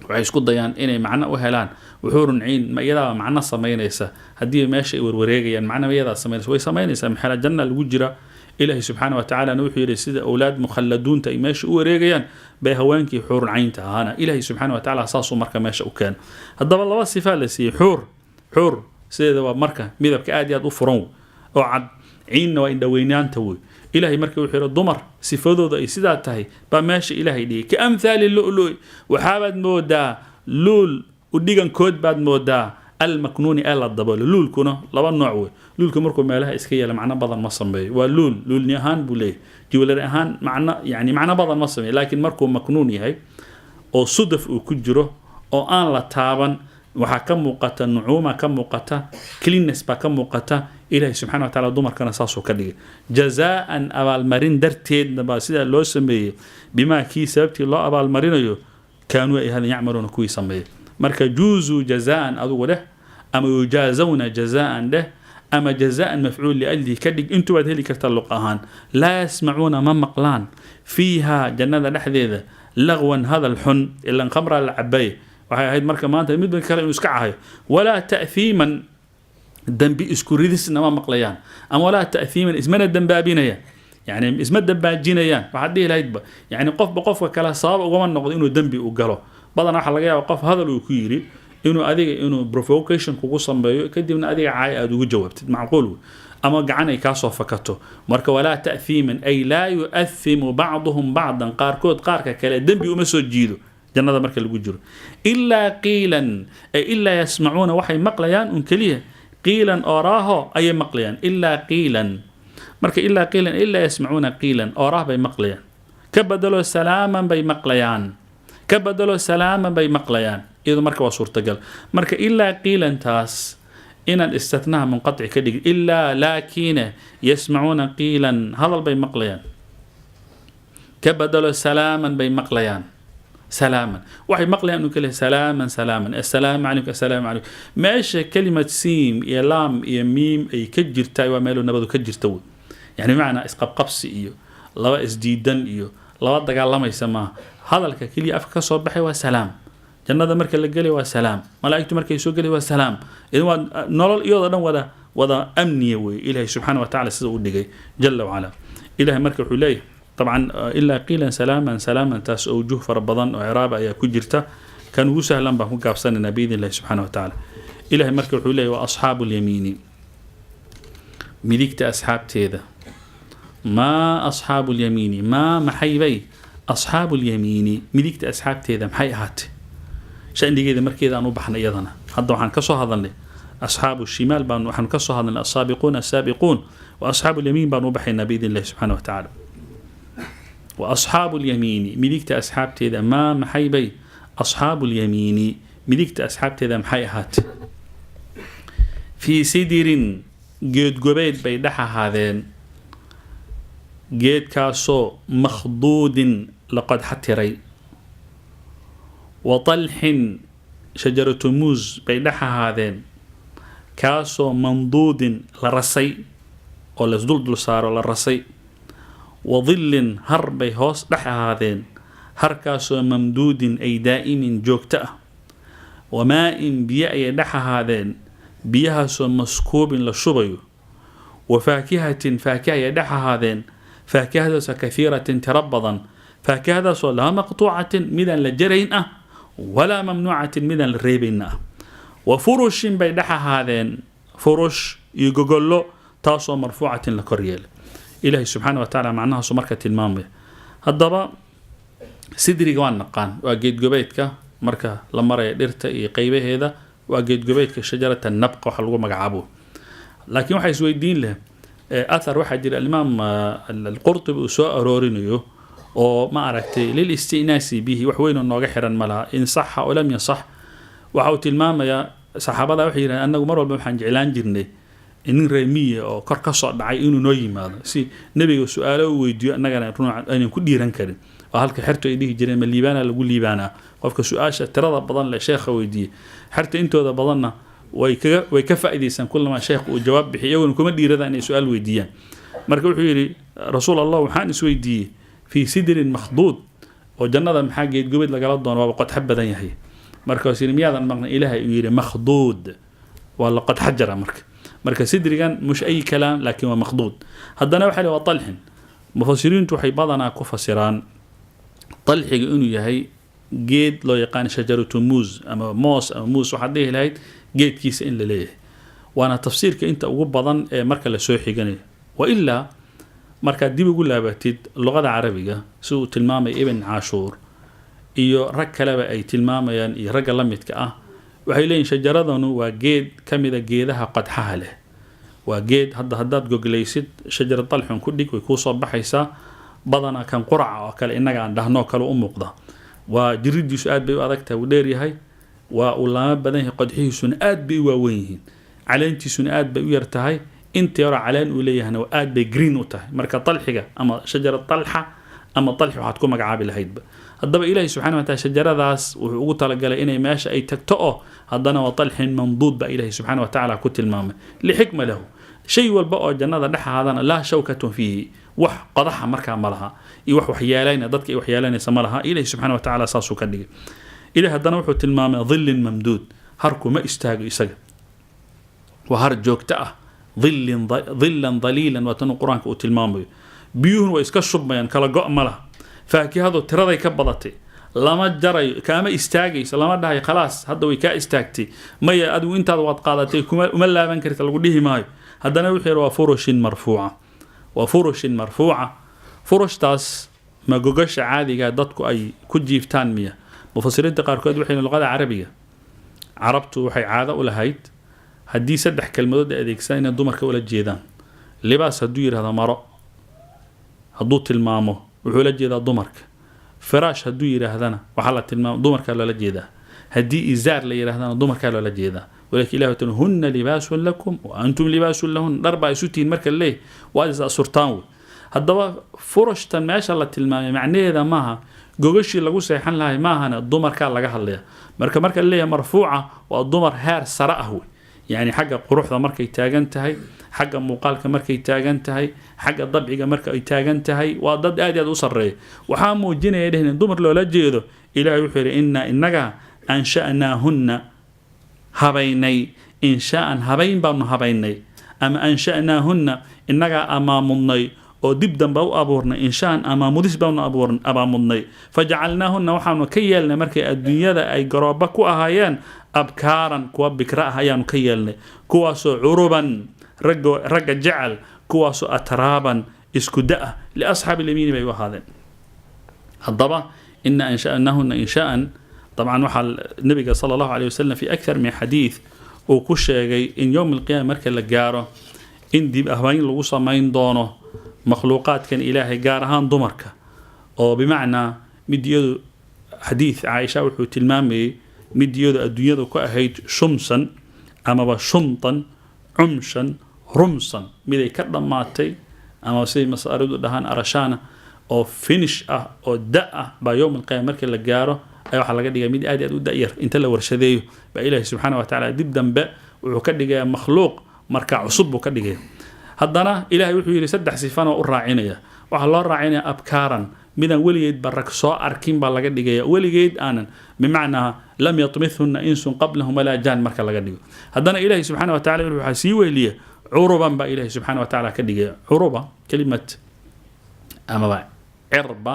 waxay isku dayaan inay macno u helaan wuxuurun ciin ma iyadaa macno samaynaysa haddii meesha ay warwareegayaan macno iyadaa samaynaysa way samaynaysaa maxaa janna lagu jira ilaahay subxaana wa tacaala wuxuu yidhi sida awlaad mukhalladuunta ay meesha u wareegayaan bay haweenkii xuurun caynta ahaana ilaahay subxaana wa tacaala saasuu marka meesha u keena haddaba laba sifaa la siiyey xuur sideeda waa marka midabka aad iyo aad u furan oo cad ciinna waa indhaweynaanta wey ilaahay marka wuxuu yidhi dumar sifadooda ay sidaa tahay baa meesha ilaahay dhigay ka amhaali lu'lu'i waxaabaad moodaa luul u dhigankood baad moodaa almaknuuni ee la dabolo luulkuna laba nooc wey luulka markuu meelaha iska yeela macno badan ma sameeyo waa luulni ahaan buu leeyahay jiwalari ahaan macno badan ma sameeyo laakiin markuu maknuun yahay oo sudaf uu ku jiro oo aan la taaban waxaa ka muuqata nucuuma ka muuqata cleanness baa ka muuqata ilaahay subxana wa taala dumarkana saasuu ka dhigay jazaan abaalmarin darteedna baa sidaa loo sameeyey bimaa kii sababtii loo abaalmarinayo kaanuu ay hadan yacmaluuna kuwii sameeyey marka juuzuu jazaan adugu dheh ama yujaazawna jazaan dheh ama jazaan mafcuul liajlihi ka dhig intu baad heli kartaa luq ahaan laa yasmacuuna ma maqlaan fiihaa jannada dhexdeeda lagwan hadal xun ilan khamraa la cabaye waxay ahayd marka maanta mid kale inuu iska cahayo walaa ta'thiiman dambi isku ridisna ma maqlayaan ama walaa ta'thiiman ismana dambaabinayaan yani isma dambaajinayaan waxaad dhihi lahaydba yani qofba qofka kale sabab ugama noqdo inuu dembi u galo badan waxaa laga yaaba qof hadal uu ku yidhi inuu provocation kugu sameeyo kadibna adiga caay aad ugu jawaabtid macquul ama gacan ay kaa soo fakato marka walaa ta'thiiman ay laa yu'athimu bacduhum bacdan qaarkood qaarka kale dembi uma soo jiido jannada marka lagu jiro ilaa qiilan ay ilaa yasmacuuna waxay maqlayaan un keliya qiilan ooraaho ayay maqlayaan ilaa qiilan marka ilaa qiilan ilaa yasmacuuna qiilan ooraah bay maqlayaan ka bedelo salaaman bay maqlayaan ka bedelo salaaman bay maqlayaan iyadoo marka waa suurtagal marka ilaa qiilantaas inaan istithnaa munqatic ka dhigin ilaa laakina yasmacuuna qiilan hadal bay maqlayaan ka bedelo salaaman bay maqlayaan سلاما waxay maqlayaan inuu kale salaaman salaaman assalaamu calaykum assalaamu calaykum meesha kalimad siim iyo laam iyo miim ay ka jirtaa waa meel nabadu ka jirta wey yani macna isqabqabsi iyo laba isdiidan iyo laba dagaalamaysa ma hadalka kaliya afka ka soo baxay waa salaam jannada marka la galay waa salaam malaa'iktu markay soo galay waa salaam idan waa nolol iyada dhan wada amniya wey ilaahay subxaanahu wa tacaala sida uu dhigay jalla wacala ilaahay marka wuxuu leeyahay طبعا إلا قيلا سلاما سلاما تاس أوجه فربضان وعرابة يا كجرتا كانوا سهلا بهم قابسنا بإذن الله سبحانه وتعالى إله مركب حولي وأصحاب اليمين مليكت أصحاب تيذا ما أصحاب اليمين ما محيبي أصحاب اليمين مليكت أصحاب تيذا محي هات شأن دي كذا مركز أنو بحنا أيضنا هذا وحن كسو هذا اللي أصحاب الشمال بانو وحن كسو هذا السابقون السابقون وأصحاب اليمين بانو بحنا بإذن الله سبحانه وتعالى وأصحاب اليمين مليكت أصحاب تيذا ما محيبي أصحاب اليمين مليكت أصحاب تيذا محي هات في سدر جيد جبيد بيدحى هذين جيد كاسو مخضود لقد حتري وطلح شجرة موز بيدحى هذين كاسو منضود لرسي ولا زدلدل صار لرسي وظل هربي هوس دحى هذين هركاسو ممدود أي دائم جوكتأ وماء بيأي دحى هذين بيهاسو مسكوب للشبيو وفاكهة فاكهة يدحى هذين فاكهة كثيرة تربضا فاكهة لا مقطوعة مذا لجرين ولا ممنوعة مذا للريبين وفرش بيدحى هذين فرش يقول له تاسو مرفوعة لكريال إلهي سبحانه وتعالى معناها سمركة المامة هالضبا سدري قوان نقان وقيد قبيتك مركة لما رأي ديرتا قيبه هذا وقيد قبيتك شجرة النبق وحلقوا مقعبوه لكن waxay isweydiin leh athar waxa jira الإمام القرطبي soo aroorinayo oo ma aragtay lil istinasi bihi wax weyn oo nooga xiran malaha in saxa oo lam yasah waxa uu tilmaamaya saxaabada waxay yiraahdeen anagu mar walba waxaan jeclaan jirnay in reemiye oo kor ka soo dhacay inuu noo yimaado si nabiga su'aalo uu weydiiyo anagana aan ku dhiiran karin oo halka xirto ay dhihi jireen ma liibana lagu liibana qofka su'aasha tirada badan la sheekha weydiiyay xirta intooda badanna way ka faa'iideysan kullama sheekh uu jawaab bixiyo oo kuma dhiirada inay su'aal weydiiyaan marka wuxuu yiri rasuul allah waxaan is weydiiyay fi sidrin makhdud oo jannada maxaa geed gubid lagala doono waa qad xabadan yahay marka sinimiyaadan maqna ilaahay uu yiri makhdud wala qad hajara marka sidrigan mush ay kalaam laakiin waa makhdud hadana waxa waa talhin mufassiriintu waxay badana ku fasiraan talxiga inuu yahay geed loo yaqaan shajaratu muz ama moos ama muus waxa dhihi lahayd geedkiisa in la leeyahay waana tafsiirka inta ugu badan ee marka la soo xiganayo wa illa marka dib ugu laabatid luqada carabiga soo tilmaamay ibn ashur iyo rag kale ay tilmaamayaan iyo rag la midka ah waxay leeyihiin shajaradanu waa geed kamida geedaha qadxaha leh waa geed haddaad gogleysid shajarad talxun ku dhig way ku soo baxaysaa badana kan quraca oo kale inaga aan dhahno kale u muuqda waa jiridiisu aad bay u adagtahay uu dheer yahay waa uu lama badan yahay qodxiisuna aad bay u waaweyn yihiin caleentiisuna aad bay u yar tahay inta yara caleen uu leeyahayna aad bay green u tahay marka talxiga ama shajarad talxa ama talxi waxaad ku magacaabi lahaydba haddaba ilaahay subxaanahu wa tacaala shajaradaas wuxuu ugu talagalay inay meesha ay tagto oo haddana waa talxin mamduud baa ilaahay subxaanahu wa tacaala ku tilmaamay lixikma lahu shay walba oo jannada dhexaadana laa shawkatun fiihi wax qadaxa markaa ma laha iyo wax waxyeelayna dadka ay waxyeelaynaysa ma laha ilaahay subxaanahu wa tacaala saasuu ka dhigay إلى هذا نوع تلمام ظل ممدود هركو ما استاجو يسجد وهر جوكتأ ظلا ظليلا وتنو قرآن كو تلمامه بيون ويسكشب ما ينكلا جاء ملا فكي هذا ترى كبضتي لما جرى كام استاجي سلام ده خلاص هذا ويكا استاجتي ما يأدو أنت وقت قادتي وما لا منكر تلقيه ماي هذا نوع وفرش مرفوعة وفرش مرفوعة فرش تاس ما جوجش عادي قادتكو أي كجيف تانمية مفسرين تقاركود وحين اللغة العربية عربته وحي عادة ولا هيت هدي سدح كلمة ده أديكسان الدمر كولا جيدان لباس هدوير هذا مرأ هدوت المامو وحولا جيدا دمرك فراش هدوير هذانا وحالة المامو دمر كولا جيدا هدي إزار لي هذانا دمر كولا جيدا ولكن إله هن لباس لكم وأنتم لباس لهن ضربة سوتين مركل ليه وأجزاء سرطان هذا فرش تنماش الله تلمامي معناه إذا ماها جوجشي لغو سيحان لهاي ماهنا الضمر كان لغا هليا مركا اللي مرفوعة والضمر هار سرأه يعني حق قروح ذا مركا يتاغنتهي حق موقالك مركا يتاغنتهي حق الضبعي مركا يتاغنتهي وضد آدي أدو صري وحامو جينا يدهن الضمر لو لجيدو إلى يحير إنك أنشأناهن هبيني إنشاء هبين بانو هبيني أما أنشأناهن إنك أمامني oo dib dambe u abuurnay inshaan ama mudis baanu abaamudnay fajacalnaahunna waxaanu ka yeelnay markay adduunyada ay garooba ku ahaayeen abkaaran kuwa bikra ah ayaanu ka yeelnay kuwaasoo curuban ragga jecel kuwaasoo atraaban isku da liasxaabi alyamiini bay u ahaadeen haddaba ina anshanahuna inshaan طبعا waxaa nabiga sala allahu alayh wasalam fi akthar min xadiid uu ku sheegay in yowm alqiyaama marka la gaaro in dib ahwaayin lagu samayn doono makhluuqaadkan ilaahay gaar ahaan dumarka oo bimacnaa midiyadu xadiid caaisha wuxuu tilmaamayay midiyadu adduunyadu ku ahayd shumsan amaba shumtan cumshan rumsan miday ka dhammaatay ama siday masaaridu dhahaan arashaana oo finish ah oo da ah baa yowm alqiyaama marka la gaaro waxaa laga dhigaya mid aad iyo aad u da'yar inta la warshadeeyo baa ilaahi subxaana wa tacaala dib dambe wuxuu ka dhigayaa makhluuq marka cusub buu ka dhigaya haddana ilaahay wuxuu yidhi 3 sifana u raacinaya waxaa loo raacinaya abkaaran midaan weligeed barag soo arkin baa laga dhigaya weligeed aanan bimacnaa lam yatmithunna insun qablahum walaa jaan marka laga dhigo haddana ilaahi subxaana wa tacala waxaa sii weyliya curuban baa ilaahi subxaana wa tacaala ka dhigaya curuba kelimad amaba cirba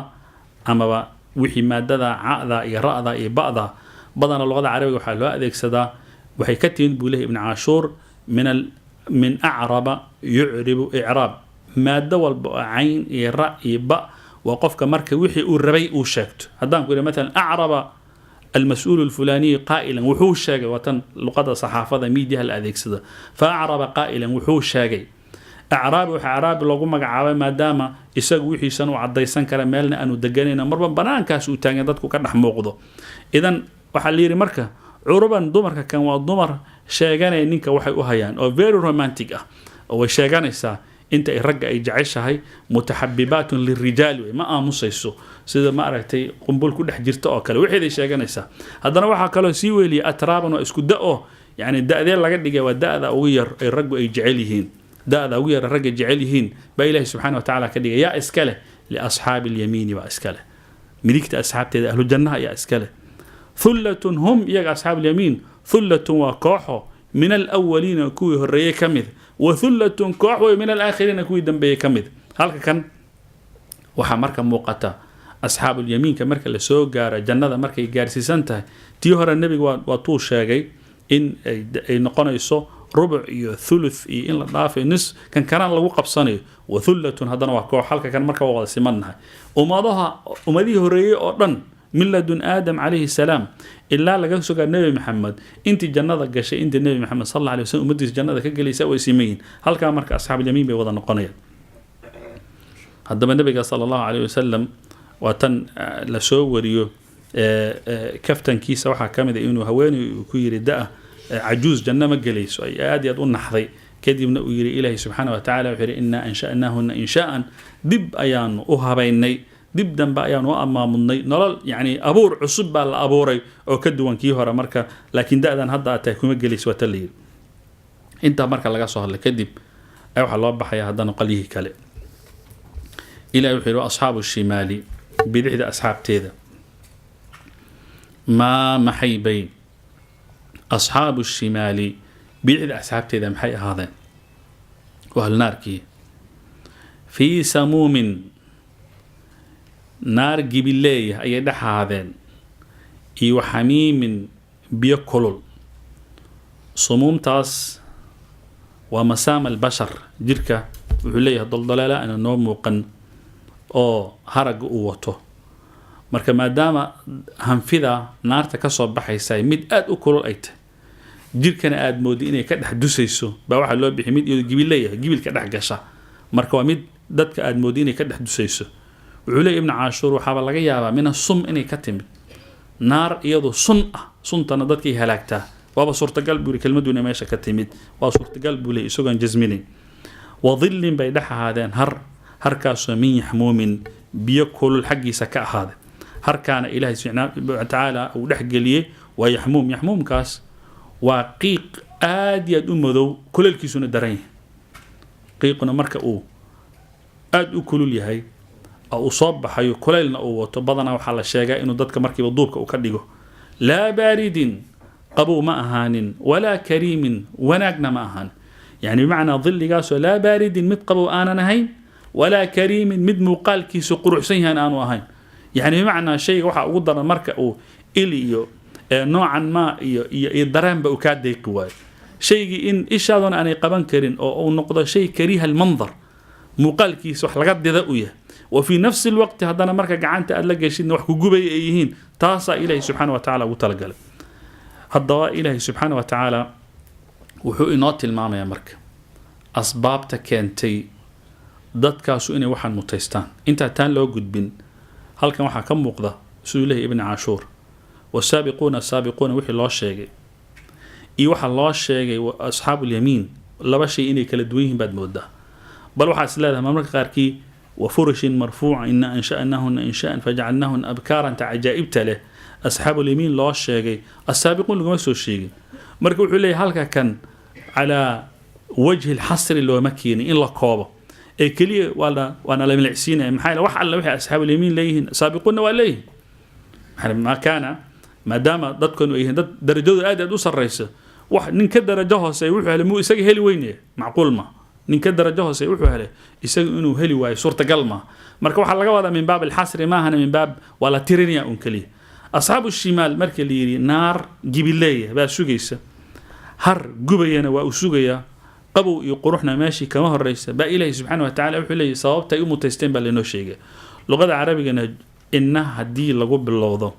amaba wixii maadada ca'da iyo ra'da iyo ba'da badana luqada carabiga waxaa loo adeegsadaa waxay ka timid buu leeyahay ibn caashuur min acraba yucribu icraab maado walba oo cayn iyo ra iyo ba waa qofka marka wixii uu rabay uu sheegto haddaan ku yidhi maalan acraba almas-uulu alfulaaniyi qaa'ilan wuxuu sheegay watan luqada saxaafada miidiyaha la adeegsada fa acraba qaa'ilan wuxuu sheegay acraabi waxaa acraabi loogu magacaabay maadaama isagu wixiisan uu cadaysan kara meelna aanu deganayna marba banaankaas uu taagan dadku ka dhex muuqdo idan waxaa la yidhi marka curuban dumarka kan waa dumar sheeganaya ninka waxay u hayaan oo very romantic ah oo way sheeganaysaa inta ay ragga ay jeceshahay mutaxabibaatun lirijaali wey ma aamusayso sida ma aragtay qumbul ku dhex jirta oo kale waxeeday sheeganaysaa haddana waxaa kaloo sii weeliya atraaban waa isku da-o yani da-dee laga dhigay waa da-da ugu yar ay raggu ay jecel yihiin da-da ugu yara ragga jecel yihiin baa ilaahi subxana wa tacaala ka dhigay yaa iska leh liasxaabi alyamiini baa iska leh midigta asxaabteeda ahlu jannaha ayaa iska leh hullatun hum iyaga asxaabu alyamiin hullatun waa kooxo min alawaliina kuwii horreeyey ka mid wa hullatun koox wey min alaakhiriina kuwii dambeeyey ka mid halka kan waxaa marka muuqata asxaabulyamiinka marka lasoo gaaro jannada markay gaarsiisan tahay tii hore nebiga waa tuu sheegay in ay noqonayso rubuc iyo thuluth iyo in la dhaafay nis kan kanaan lagu qabsanayo wa thullatun haddana waa koox halka kan marka waa wada simannahay ummadihii horreeyey oo dhan min ladun aadam calayhi salaam ilaa laga soo gaar nebi maxamed intii jannada gashay intii nebi maxamed sal alla alay wasallam ummaddiisa jannada ka gelaysa way simayiin halkaa marka asxaabulyamiin bay wada noqonayaan haddaba nebiga sala allahu calayh wasalam waa tan lasoo wariyo kaftankiisa waxaa ka mid a inuu haweeney uu ku yidhi da-a cajuuz janno ma gelayso ay aad iyo aad u naxday kadibna uu yidhi ilaahi subxaana wa tacala wuxuu yidhi innaa ansha'naahunna inshaa'an dib ayaanu u habaynay dib dambe ayaanu u amaamudnay nolol yacni abuur cusub baa la abuuray oo ka duwan kii hore marka laakiin da-dan hadda aad tahay kuma gelayso waa ta la yidhi intaa marka laga soo hadlay kadib ayaa waxaa loo baxaya haddana qalyihii kale ilahi wuxuu yidhi asxaabu shimaali bidixda asxaabteeda maa maxay bayn asxaabu shimaali bidixda asxaabteeda maxay ahaadeen waa halnaarkii fii samuumin naar gibileeya ayay dhex ahaadeen iyo xamiimin biyo kulul sumuumtaas waa masaama albashar jirka wuxuu leeyahay doldolaala ana noo muuqan oo haragga uu wato marka maadaama hanfida naarta ka soo baxaysa mid aada u kulul ay tahay jirkana aada moodi inay ka dhex dusayso baa waxaa loo bixi mid iyadoo gibil leeyahay gibilka dhex gasha marka waa mid dadka aada moodi inay ka dhex dusayso wuxuu leeyahy ibnu caashuur waxaaba laga yaabaa mina sum inay ka timid naar iyadoo sun ah suntana dadkay halaagtaa waaba suurtagal buu yiri kelmaduna meesha ka timid waa suurtagal buu leeyahy isagoon jasminayn wadillin bay dhex ahaadeen harkaasoo min yaxmuumin biyo kulul xaggiisa ka ahaaday harkaana ilaahay subxaana wa tacaala uu dhex geliyey waa yaxmuum yaxmuumkaas waa qiiq aad iyo aad u madow kuleelkiisuna daran yahay qiiquna marka uu aada u kulul yahay oo uu soo baxayo kuleylna uu wato badanaa waxaa la sheegaa inuu dadka markiiba duubka uu ka dhigo laa baaridin qabow ma ahaanin walaa kariimin wanaagna ma ahaan yani bimacnaa dilligaasoo laa baaridin mid qabow aanan ahayn walaa kariimin mid muuqaalkiisu quruxsan yahan aanu ahayn yani bimacnaa shayga waxaa ugu daran marka uu il iyo noocan maa iyo dareenba uu kaa deeqi waayo shaygii in ishaaduna aanay qaban karin oo uu noqdo shay kariiha almandar muuqaalkiisa wax laga dida u yahay wa fii nafsi alwaqti haddana marka gacanta aad la geshidna wax ku gubaya ay yihiin taasaa ilaahay subxaana wa tacaala ugu talagalay haddaba ilaahay subxaana wa tacaala wuxuu inoo tilmaamayaa marka asbaabta keentay dadkaasu inay waxaan mutaystaan intaa taan loo gudbin halkan waxaa ka muuqda siduu leeyahay ibn caashuur wasaabiquuna asaabiquuna wixii loo sheegay iyo waxaa loo sheegay asxaabu lyamiin laba shay inay kala duwan yihiin baad moodaa bal waxaa is leedahay marmarka qaarkii wafurushin marfuuca ina ansha'nahuna inshaan fajacalnahuna abkaaranta cajaa'ibta leh asxaabu lyamiin loo sheegay asaabiquun laguma soo sheegin marka wuxuu leeyahay halka kan calaa wajhi lxasri looma keenin in la koobo ee keliya waana la milicsiinaya maxaa wax alla waxay asxaabu lyamiin leeyihiin saabiquunna waa leeyihin maa kaana maadaama dadkanu ay yihiin dad darajadu aad u sarraysa wax nin ka darajo hoose wuxuu helay muu isaga heli weynaya macquul ma nin ka darajo hoose wuxuu helay isaga inuu heli waayo suurtagal ma marka waxaa laga wadaa min baab alxasri maahana min baab waa la tirinaya un keliya asxaabu shimaal marka la yidhi naar gibileeya baa sugaysa har gubayana waa u sugayaa qabow iyo quruxna meeshii kama horeysa baa ilaahay subxaana wa tacala wuxuu leeyahy sababta ay u mutaysteen baa laynoo sheegay luqada carabigana inna haddii lagu bilowdo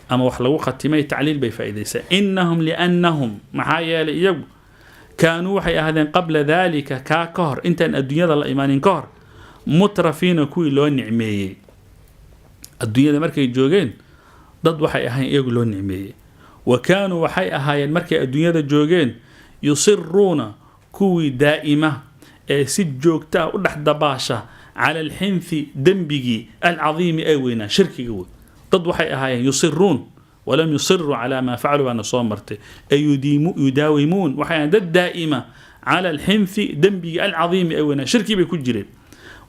ama wax lagu khatimay tacliil bay faa'iidaysaa innahum liannahum maxaa yeelay iyagu kaanuu waxay ahaadeen qabla daalika kaa ka hor intaan adduunyada la imaanin ka hor mutrafiina kuwii loo nicmeeyey adduunyada markay joogeen dad waxay ahayn iyagu loo nicmeeyey wa kaanuu waxay ahaayeen markay adduunyada joogeen yusiruuna kuwii daa'ima ee si joogta ah u dhex dabaasha cala alxinfi dembigii alcadiimi ee weynaa shirkiga wey dad waxay ahaayeen yusiruun walam yusiruu calaa maa facaluu baana soo martay ay yudaawimuun waxay ahayen dad daa'ima cala alxinfi dembigii alcadiimi ee weynaa shirkii bay ku jireen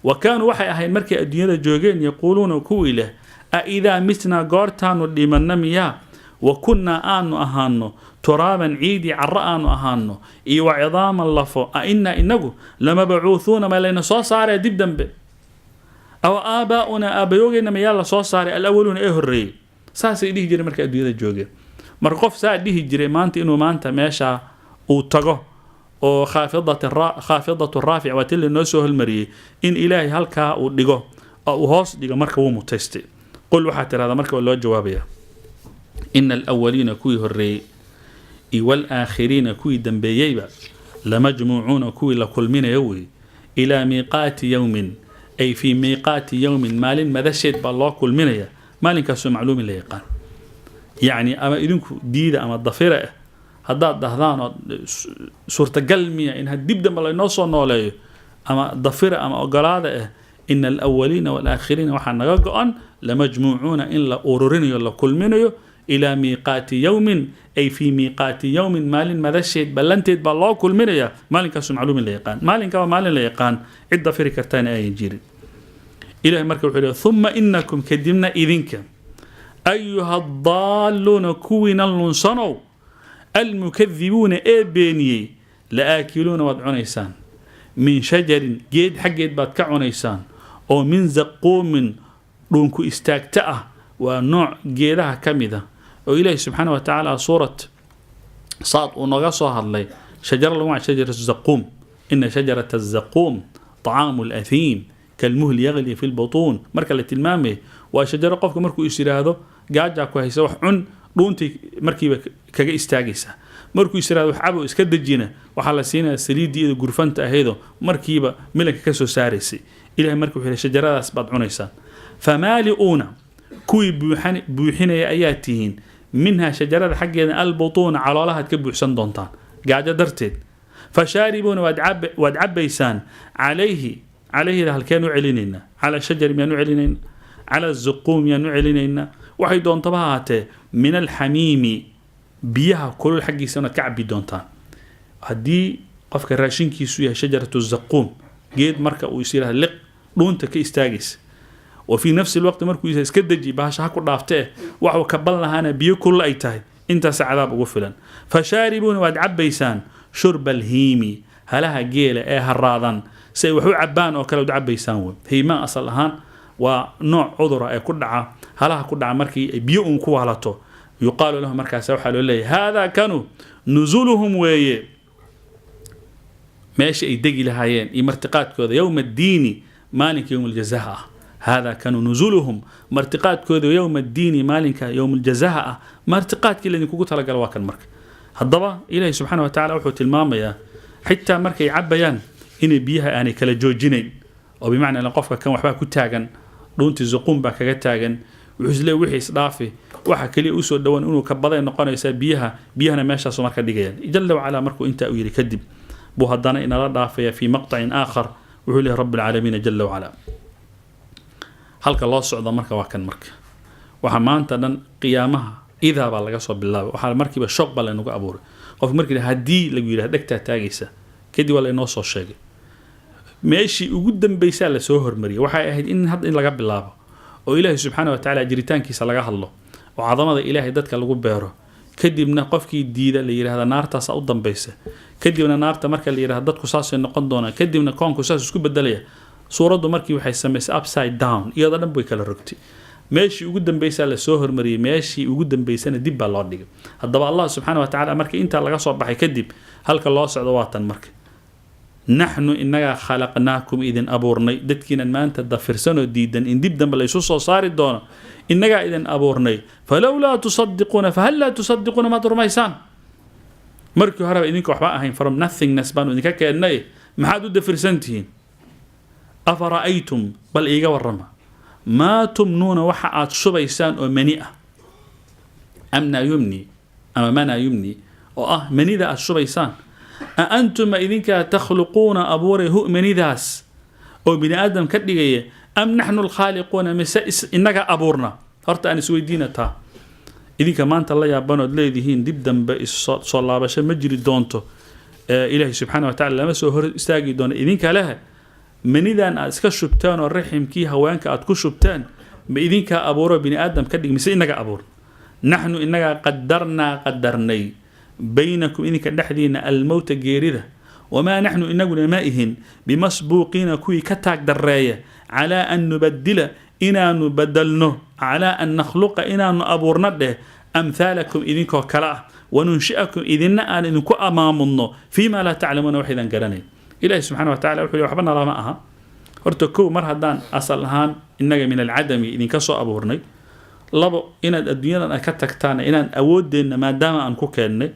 wa kaanuu waxay ahayn markay adduunyada joogeen yaquuluuna kuwii leh a idaa mitnaa goortaanu dhimanna miyaa wa kunnaa aanu ahaano turaaban ciidii carro aanu ahaano iyo wa cidaaman lafo a innaa inagu lamabacuuhuuna ma layna soo saaraya dib dambe aw aabaa'unaa aabbayoogeenna mayaa la soo saaray alawaluuna ee horreeyey saasay dhihi jireen markay adduunyada joogeen marka qof saa dhihi jiray maanta inuu maanta meeshaa uu tago oo khaafidatu raafic waa tii lanoo soo holmariyey in ilaahay halkaa uu dhigo oo uu hoos dhigo marka wuu mutaystay qul waxaa tirahdaa marka waa loo jawaabaya ina alawaliina kuwii horreeyey iyo walaakhiriina kuwii dambeeyeyba lamajmuucuuna kuwii la kulminaya wey ilaa miiqaati yowmin ay fii miiqaati yowmin maalin madasheed baa loo kulminaya maalinkaasoo macluumin la yaqaan yacni ama idinku diida ama dafira ah haddaad dhahdaan oo suurtagal miya in dib dambe laynoo soo nooleeyo ama dafira ama ogolaada ah ina alawaliina walaakhiriina waxaa naga go-an lamajmuucuuna in la ururinayo la kulminayo ilaa miiqaati yowmin ay fii miiqaati yowmin maalin madasheed ballanteed baa loo kulminaya maalinkaasoo macluumin la yaqaan maalinkaa maalin la yaqaan cid dafiri kartaana ayan jirin ilahay marka wuxuu leeyahay thumma inakum kadibna idinka ayuha adaalluuna kuwiina lunsanow almukadibuuna ee beeniyey la aakiluuna waad cunaysaan min shajarin geed xaggeed baad ka cunaysaan oo min zaquumin dhuunku istaagta ah waa nooc geedaha ka mid a oo ilaahi subxaana wa tacaala suurat saad uu nooga soo hadlay shajara lagu magac shajaratu zaquum ina shajarata azaquum طacaamu اlأthiim kalmuhli yagli fi lbutuun marka la tilmaamay waa shajaro qofka markuu is yidhaahdo gaajaa ku haysa wax cun dhuuntii markiiba kaga istaagaysa markuu is yidhahdo wax cabo iska dejina waxaa la siinaya saliiddii iyada gurfanta ahaydoo markiiba milanka ka soo saaraysay ilahay marka wuxuu yihi shajaradaas baad cunaysaan famaali'uuna kuwii buuxinaya ayaa tihiin minhaa shajarada xaggeeda albutuuna caloolahaad ka buuxsan doontaan gaajo darteed fashaaribuuna waad cabaysaan calayhida halkeen u celinaynaa cala shajari miyaan u celinaynaa cala zaquum miyaan u celinaynaa waxay doontaba ahaatee min alxamiimi biyaha kulul xaggiisa inaad ka cabi doontaan haddii qofka raashinkiisu yahay shajaratu zaquum geed marka uu is yidhahda liq dhuunta ka istaagaysa وفي نفس الوقت مركو iska daji bahasha ha ku dhaafte waxuu ka bal lahaana biyo kulul ay tahay intaas cadaab ugu filan fashaaribuuna waad cabaysaan shurba alhiimi halaha geela ee haraadan say wax u cabaan oo kale u cabaysaan way hiima asal ahaan waa nooc cudura ee ku dhaca halaha ku dhaca markii ay biyo un ku walato yuqaalu lahu markaas waxa loo leeyahay hada kanu nuzuluhum weeye ماشي أي دقي لهايين مرتقات كذا يوم الدين مالك يوم الجزاء هذا كانوا نزولهم مرتقات كذا يوم الدين مالك يوم الجزاء مرتقات كلا نكوكو ترى قالوا كان مرك هالضبا إلهي سبحانه وتعالى وحوت الماما يا حتى مرك يعبيان إن بيها أنا كلا جوجينين أو بمعنى لقفك كان وحبا كتاجن دونت الزقوم بك كتاجن وحزله وحي صدافي waxa kaliya u soo dhawaan inuu ka baday noqonaysa biyahana meeshaas marka dhigayaan jalla wa ala markuu inta u yiri kadib buu hadana ina la dhaafaya fi maqta'in aakhar wuxuu leeyahay rabbil alamin jalla wa ala halka loo socdo marka waa kan marka waxa maanta dhan qiyaamaha idaa baa laga soo bilaabay waxa markiiba shock baa lagu abuuray qof markii hadii lagu yiraahdo dhagta taagaysa kadib wala inoo soo sheegay meeshii ugu dambaysa la soo hormariyay waxa ahayd in had in laga bilaabo oo ilaahay subhanahu wa ta'ala jiritaankiisa laga hadlo وعظمة إلهي دتك لجو بيره كدبنا قفكي ديدا اللي يرى هذا نار تصعد ضمبيسه كدبنا نار تمرك اللي يرى دتك قصاص النقدونا كدبنا كون قصاص سكوب بدلية صورة دمركي وحيسمى upside down يا ضرب بيك الركتي ماشي وجود بيسه لسهر مري ماشي وجود بيسه ندب على الأرض هذا الله سبحانه وتعالى مرك أنت على قصب بحكدب هلك الله سعدوات مرك نحن إننا خلقناكم إذن أبورني دتكنا ما أنت دفرسنا ديدا إن دب دم بليسوس صار الدونا إننا إذن أبورني فلولا تصدقون فهل لا تصدقون ما ترميسان مركو هرب إنكم أحبائهم from nothingness بانو إنك كأنه ما حد دفرسنتين أفرأيتم بل إيجا والرمى ما تمنون وحقات شبيسان ومنيئة أمنا يمني أما منا يمني مني ذا الشبيسان أأنتم إذنك تخلقون أبوره مني ذاس أو بني آدم كدقية أم نحن الخالقون مسائس إنك أبورنا هرت أن سويدينا تا إذن كمان الله يابانو دليدهين دبدن بإس صلى بشا مجري دونتو إلهي سبحانه وتعالى لما سوهر استاقي دون إذن كالها من إذا أن أسكا شبتان والرحم كي هوانك أتكو شبتان بإذن كأبورا بني آدم كدق مسا إنك أبور نحن إنك قدرني بينكم إنك نحدين الموت جيرده وما نحن إنه لمائهن بمسبوقين كوي كتاك دراية على أن نبدل إنا نبدلنه على أن نخلق إنا نأبورنا أمثالكم إذنكو كلا وننشئكم إذن أنكو أمامنا فيما لا تعلمون وحيدا قرانين إلهي سبحانه وتعالى وحيدا وحبنا الله معها هرتكو مرهدان أصلهان إنك من العدم إذن كسو أبورني لابو إنا الدنيا أكتكتان إنا أود إن ما دام أنكو كأني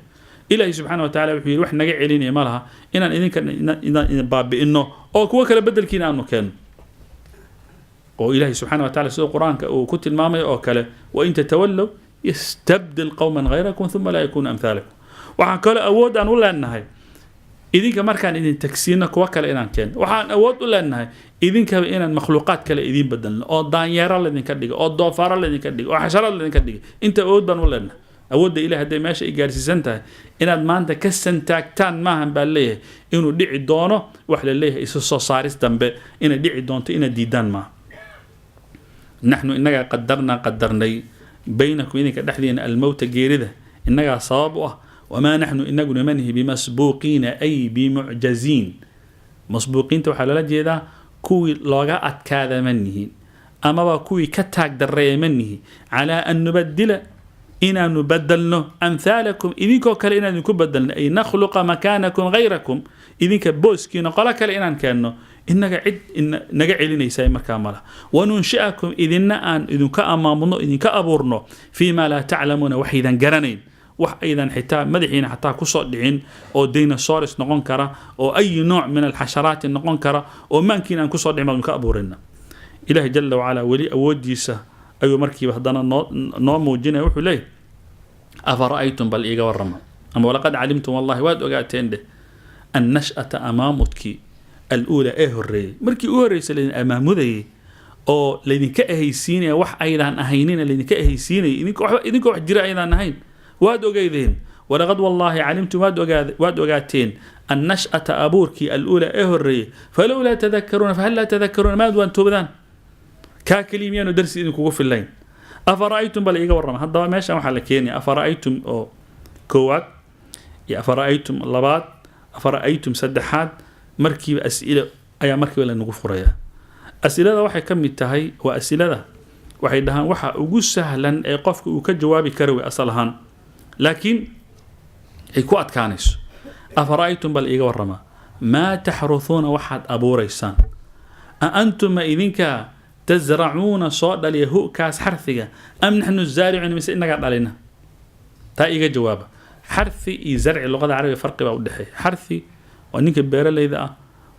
إلهي سبحانه وتعالى وحيدا وحنا قاعدين يمالها إنا إذن باب إنه أو كوا كلا بدل كينا أنه كان وإلهي سبحانه وتعالى سورة القرآن وكتب المامي أو كلا وإن تتولوا يستبدل قوما غيركم ثم لا يكون أمثالكم وحكى أود أن ولا النهاية إذن كمر كان إذن تكسينك وكلا إذن كان وحان أود ولا النهاية إذن كإذن المخلوقات كلا إذن بدل أو دانيارا الذين كدق أو ضفارا الذين كدق أو حشرا الذين كدق أنت أود بن ولا النهاية أود إلى هذا ماشي إجارسي سنتها إن ما أنت كسنتاك تان ما هم بالله إنه دعي دونه وحل الله يسوع صارس دنب إن دعي دونت إن ديدان ما نحن إنك قدرني بينك وبينك دحدين الموت جيرده إنك صابه وما نحن إنك نمنه بمسبوقين أي بمعجزين مسبوقين توحل لجيدا كوي لغاء كذا منه أما كوي كتاك دري منه على أن نبدل إنا نبدلنا أمثالكم إذنكو كالإنا نكون بدلنا أي نخلق مكانكم غيركم إذنك بوسكي نقل كالإنا كأنه إنك عد إن نجعلنا يساي مكامله وننشئكم إذنك أمامنا إذنك أبورنا فيما لا تعلمون وحيدا جرنين وحيدا حتى مدحين حتى كصدعين أو ديناصورس نقنكرة أو أي نوع من الحشرات نقنكرة أو ما كنا كصدع ما نكأبورنا إله جل وعلا ولي أوديسه أيو مركي بهدنا نوم وجنا وحليه أفرأيتم بالإيجا والرمى أما ولقد علمتم والله واد وقعتين ده النشأة أمامك الأولى الري مركي الري سلين أمام ذي أو لين كأهيسين وح أيضا أهينين لين كأهيسين إنك واحد جرا أيضا أهين واد وقعتين ولقد والله علمتم واد وقعتين النشأة أبورك الأولى الري فلولا تذكرون فهل لا تذكرون ما دوان توبدان كاكليم يانو درسي إنكو في الليل أفرأيتم بالإيجا والرمى هذا ماشي محل كيني أفرأيتم أو كوات يا أفرأيتم اللبات أفرأيتم سدحات مركب أسئلة أي مركب ولا نقف ريا أسئلة واحد كم التهي وأسئلة واحد دهان واحد أقول سهلا يقف وكجوابي كروي أصلهان لكن يكوات كانش أفرأيتم بالإيجا والرمى maa taxruhuuna waxaad abuuraysaan aantuma idinka tasracuuna soo dhaliya hu'kaas xarfiga am naxnu zaaricuuna mise inagaa dhalina taa iga jawaaba xarfi iyo zarci luqada carabiga farqi baa u dhexeeya xarfi waa ninka beeralayda ah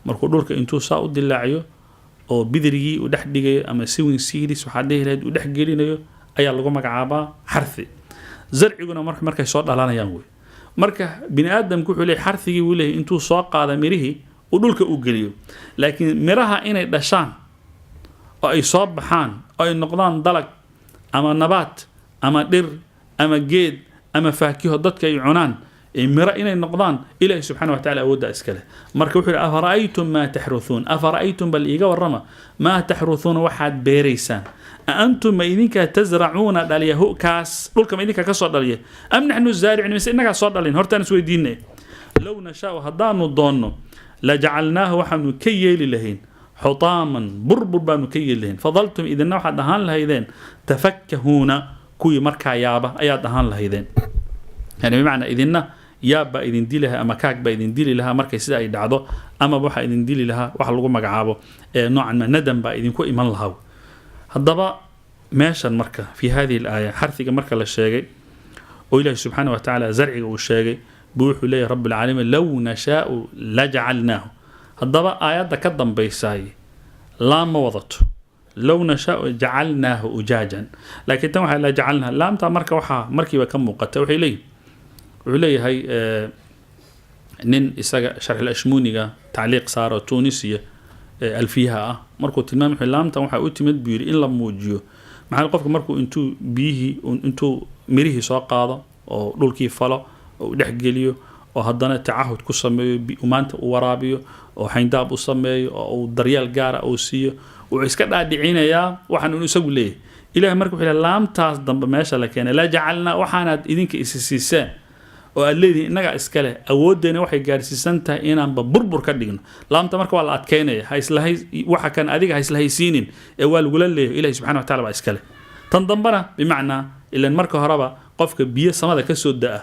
markuu dhulka intuu saa u dilaaciyo oo bidrigii uu dhex dhigayo ama siwin seeds waxaa dhihi lahayd uu dhex gelinayo ayaa lagu magacaabaa xarfi zarciguna markay soo dhalanayaan wey marka bini aadamku wuxuu leeyahay xarfigii wuu leeyahay intuu soo qaada mirihii uu dhulka u geliyo laakiin miraha inay dhashaan oo ay soo baxaan oo ay noqdaan dalag ama nabaat ama dhir ama geed ama faakiho dadka ay cunaan miro inay noqdaan ilaahi subxaana wa tacaala awooddaa iska leh marka wuxuu yihi afara'aytum maa taxruthuun afara'aytum bal iiga warrama maa taxruthuuna waxaad beeraysaan أأنتم ما إذنك تزرعون داليا هو كاس دولك ما إذنك كسر داليا أم نحن الزارعين بس إنك صار دالين هرتان سوي دينه لو نشاء هدانو ضانو لجعلناه وحن كيل لهين حطاما بربر بانو كيل لهين فضلتم إذا نوح دهان لهيدين تفكهون كوي مركا يابا أيا دهان لهيدين يعني بمعنى إذن يابا إذن دي لها أما كاك با إذن دي لها مركا سيدا يدعضو أما بوحا إذن دي لها وحا لغو مقعابو نوعا ما ندم با إذن كو إيمان لهاو هذا ماشى المركة في هذه الآية حرثك مركة للشيء وإله سبحانه وتعالى زرعه والشيء بوح إليه رب العالمين لو نشاء لجعلناه هذا آيات كدم بيساي لا موضته لو نشاء جعلناه أجاجا لكن توحى لا جعلناها لام تا مركة وحا مركبة كم وقت توحي إليه وإليه هاي نين شرح الأشموني تعليق صار تونسية ألفيها مركو تلمام حلامتا وحا أتمد بيري إن لم موجيو maxaa qofka markuu intuu biyihii intuu mirihii soo qaado oo dhulkii falo oo dhex geliyo oo haddana taahud ku sameeyo maanta uu waraabiyo oo xayndaab u sameeyo oo uu daryeel gaar ah uu siiyo uu iska dhaadhicinayaa waxaan uu isagu leeyahay ilaahay markuu xilaa laamtaas dambe meesha la keenay la jacalna waxaanad idinka isisiiseen oo aad leedihiin inaga iska leh awoodeena waxay gaarsiisan tahay inaanba burbur ka dhigno laamta marka waa la adkeynaya ha islahay waxa kan adiga ha islahaysiinin ee waa lagu leeyahay ilaahay subxaanahu wa ta'aala baa iska leh tan dambana bimacnaa ilaan marka horeba qofka biyo samada ka soo daa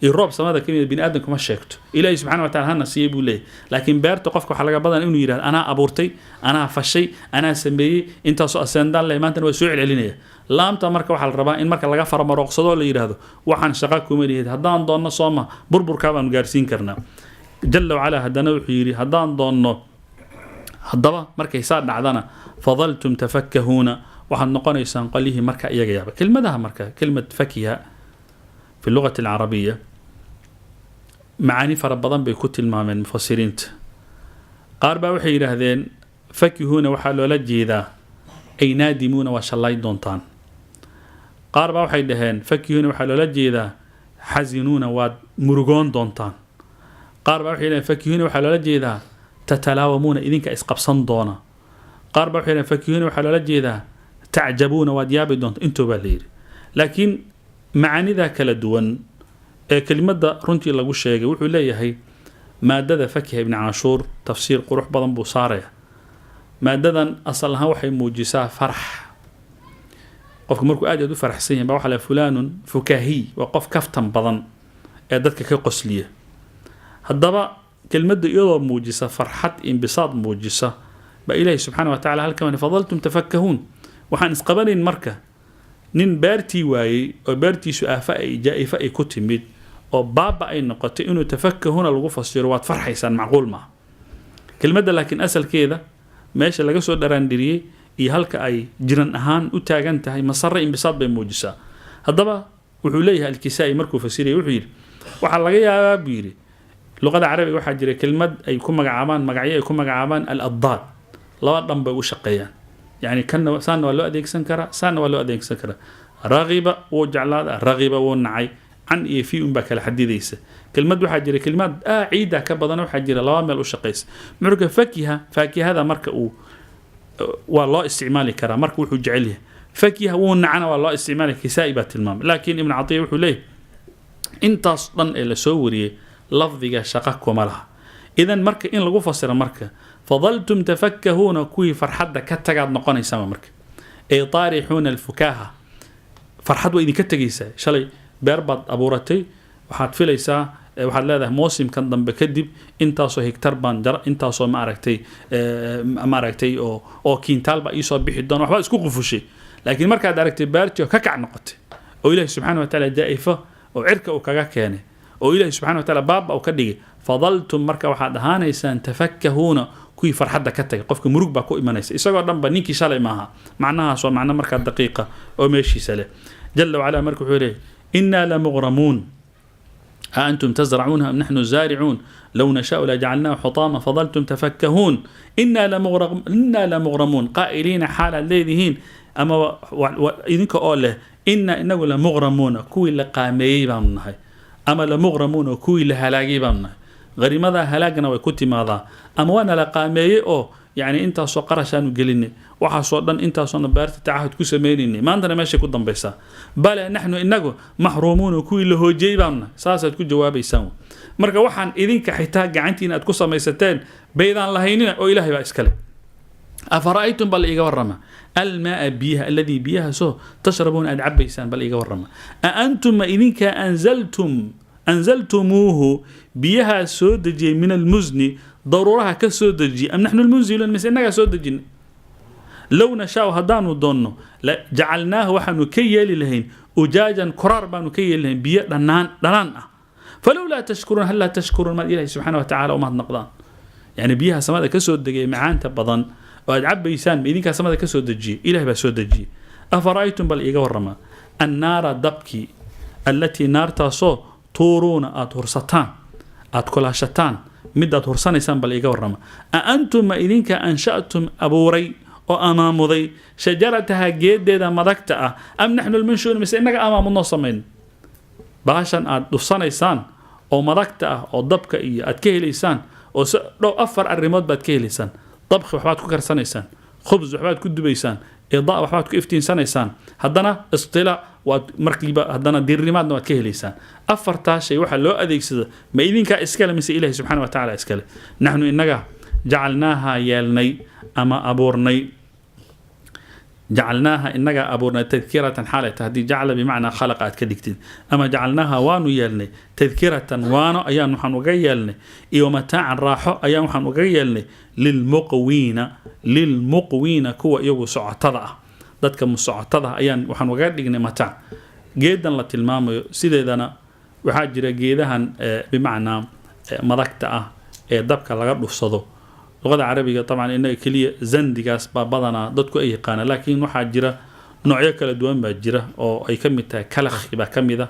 iyo roob samada ka mid bini aadamku ma sheegto ilaahay subxaanahu wa ta'aala hana siiyay buu leeyahay laakiin beerta qofka waxa laga badan inuu yiraahdo anaa abuurtay anaa fashay anaa sameeyay intaas oo asandaan leh maanta waa soo celinaya laamta marka waxa la rabaa in marka laga farmarooqsado la yiraahdo waxaan shaqo kuma leeyahay hadaan doonno sooma burburka baan gaarsiin karnaa jalla wa ala hadana wuxuu yiri hadaan doonno hadaba markay saa dhacdana fadaltum tafakkahuna waxaan noqonaysaan qalihi marka iyaga yaaba kelmadaha marka kelmad fakiha في اللغة العربية معاني فربضان بيكون المامين مفسرين قاربا وحي لهذين فكهون وحالو لجيذا أي نادمون وشالله دونتان قاربا وحي لهين فكهون وحالو لجيذا حزنون ومرغون دونتان قاربا وحي لهين فكهون وحالو لجيذا تتلاومون إذن كإسقبصان دونا قاربا وحي لهين فكهون وحالو لجيذا تعجبون وديابي دونت انتو بالير لكن معاني ذا كلا دوان كلمة رنتي الله وشيء وحول ليه هي مادة فكه ابن عاشور تفسير قروح بدن بصارية مادة أصلها وحي موجسة فرح قف مركو آدي دو فرح سين بوح على فلان فكاهي وقف كفتن بدن أدتك كقسلية هالضبا كلمة إيضا موجسة فرحة انبساط موجسة بإلهي سبحانه وتعالى هل كمان فضلتم تفكهون وحان اسقبالين مركة nin beertii waayey oo beertiisu jaa'ifa ay ku timid oo baaba ay noqotay inuu tafakkahuna lagu fasiro waad farxaysaan macquul ma kelmadda laakiin asalkeeda meesha laga soo dharaandiriyay iyo halka ay jiran ahaan u taagan tahay masarra inbisaad bay muujisaa haddaba wuxuu leeyahay al-Kisaa'i markuu fasirayay wuxuu yiri waxa laga yaabaa biiri luqada carabiga waxa jira kelmad ay ku magacaabaan magacyo ay ku magacaabaan al-addaad laba dhanba u shaqeeyaan يعني كان سان ولا أديك سنكرة سان ولا أديك سنكرة رغبة وجعلها رغبة ونعي عن في بك الحديث كلمة وحجر كلمات عيدة كبضنا وحجر لوامل وشقيس مرك فاكهة هذا مرك والله استعمالي كرا مرك وحجعله فاكهة ونعنا والله استعمالي كسائبة المام لكن ابن عطية وحليه انت أصلا إلى سوري لفظك شقك وملها إذا مرك إن لغو فصير مرك فظلتم تفكهون كوي فرحد كتقعد نقوني سما مرك اي طارحون الفكاهة فرحد وإذن كتقيسا شلي بيربط أبورتي وحاد فيليسا waxaad leedahay moosimkan dambe kadib intaasoo hektar baan jara intaasoo maaragtay oo kiintaal baa iisoo bixi doona waxbaa isku qufushay laakiin markaad aragtay beertii oo ka kac noqotay oo ilaahi subxaana wa tacaala jaa-ifo oo cirka uu kaga keenay oo ilaahi subxana wa tacaala baaba uu ka dhigay fadaltum marka waxaad ahaanaysaan tafakkahuuna kuwii farxadda ka tagay qofka murug baa ku imanaysa isagoo dhanba ninkii shalay maaha macnahaas waa macno markaa daqiiqa oo meeshiisa leh jala wacala marka wuxuu leeyahy innaa lamughramuun أأنتم تزرعونها أم نحن الزارعون لو نشاء لجعلناه حطاما فظلتم تفكهون إنا لمغرمون قائلين حال الذين أما إذنك أوله إنه لمغرمون كوي لقامي بامنهي أما لمغرمون كوي لهلاقي بامنهي غير ماذا هلاقنا وكنت ماذا أما وانا لقامي يعني انت سو قرشان قلني waxa soo dhan intaasoo baarta taahud ku sameeyeen maantana meesha ku dambaysa bal nahnu inagu mahruumuun ku ila hoojay baan saasaad ku jawaabaysaan marka waxaan idinka xitaa gacantiina aad ku samaysateen baydaan lahaynina oo ilaahay baa iskale afara'aytum bal iga warrama almaa biha alladhi biha soo tashrabun ad abaysaan bal iga warrama antum idinka anzaltumuhu biha soo dajiyay min almuzni ضرورها كسود الجي أم نحن المنزلون مثل إنك سود الجن لو نشاء هدانو دونو جعلناه وحن كي لهين أجاجا كرار بانو كي لهين بيئ دنان فلولا تشكرون هل لا تشكرون ما إلهي سبحانه وتعالى وما نقضان يعني بيها سماذا كسود الجي معان تبضان وأدعب بيسان بإذنك سماذا كسود الجي إلهي بسود الجي أفرأيتم بالإيقا والرما النار دبكي التي نار تاسو طورون أتورستان أتكلاشتان middaad hursanaysaan bal iga warrama antum ma idinka ansha'tum abuuray oo amaamuday shajarataha geedeeda madagta ah am naxnu almanshuun mise inaga amaamudnoo samayn baashan aad dhufsanaysaan oo madagta ah oo dabka iyo aad ka helaysaan oo dhow afar arrimood baad ka helaysaan dabkhi waxbaad ku karsanaysaan khubs waxbaad ku dubaysaan idaa waxbaad ku iftiinsanaysaan haddana istila waad markiiba haddana diirnimaadna waad ka helaysaan afartaa shay waxaa loo adeegsada ma idinkaa iskale mise ilaahi subxaana wa tacaala iskale naxnu inaga jacalnaaha yeelnay ama abuurnay jacalnaaha inaga abuurnay tadkiratan xaalata haddii jacala bimacnaa khalaqa aad ka dhigtid ama jacalnaaha waanu yeelnay tadkiratan waano ayaan waxaan uga yeelnay iyo mataacan raaxo ayaan waxaan uga yeelnay lilmuqwiina kuwa iyagu socotada ah dadka musocotada ayaan waxaan uga dhignay mataac geedan la tilmaamayo sideedana waxaa jira geedahan bimacnaa madagta ah ee dabka laga dhufsado luqada carabiga طبعا inaga kaliya zandigaas baa badanaa dadku ay yaqaanaan laakiin waxaa jira noocyo kala duwan baa jira oo ay ka mid tahay kalakh baa ka mid ah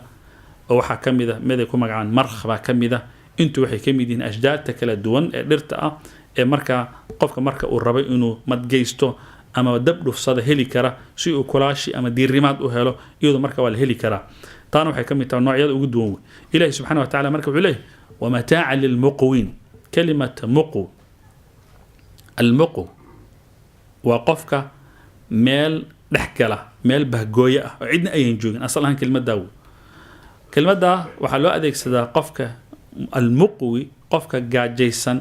oo waxaa ka mid ah meeday ku magacaan markh baa ka mid ah intu waxay ka mid yihiin ashjaarta kala duwan ee dhirta ah ee marka qofka marka uu rabo inuu madgeysto ama dab dhufsada heli kara si uu kulaashi ama diirimaad u helo iyadoo marka waa la heli karaa taana waxay ka mid tahay noocyada ugu duwan ilaahi subxaana wa tacaala marka wuxuu leeyahay wamataacan lilmuqwiin kalimata muqw المقو وقفك ميل دحكله ميل بهجويه او عيدنا ايين جوجن اصلا كلمه داو كلمه دا waxa loo adeegsadaa qofka المقوي qofka gaajaysan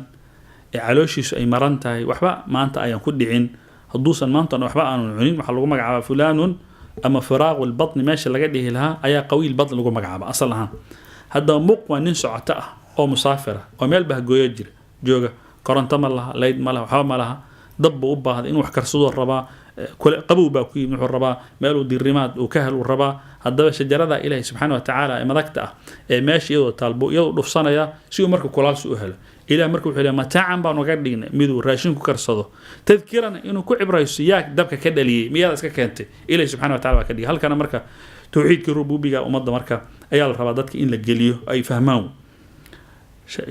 ee calooshiisu ay maran tahay waxba maanta ayaan ku dhicin haduusan maanta waxba aanu cunin waxa lagu magacaabaa fulanun ama firaaq البطن meesha laga dhihi lahaa ayaa qawi البطن lagu magacaabaa asalahan hada muqwa nin socota ah oo musaafir ah oo meel bahgooyo jooga koronto ma laha leyd ma laha waxba ma laha dab buu u baahday in wax karsado rabaa qabow baa ku yimid wuxuu rabaa meel uu diirimaad uu ka helo rabaa haddaba shajarada ilaahi subxaana wa tacaala ee madagta ah ee meesha iyadoo taalbo iyadoo dhufsanaya si uu marka kulaalsi u helo ilaah marka wuxuu leeyahay mataacan baan uga dhignay miduu raashin ku karsado tadkiran inuu ku cibrayso yaa dabka ka dhaliyay miyaad iska keentay ilaahi subxaana wa tacaala baa ka dhigay halkana marka tawxiidka rububiga ummadda marka ayaa la rabaa dadka in la geliyo ay fahmaan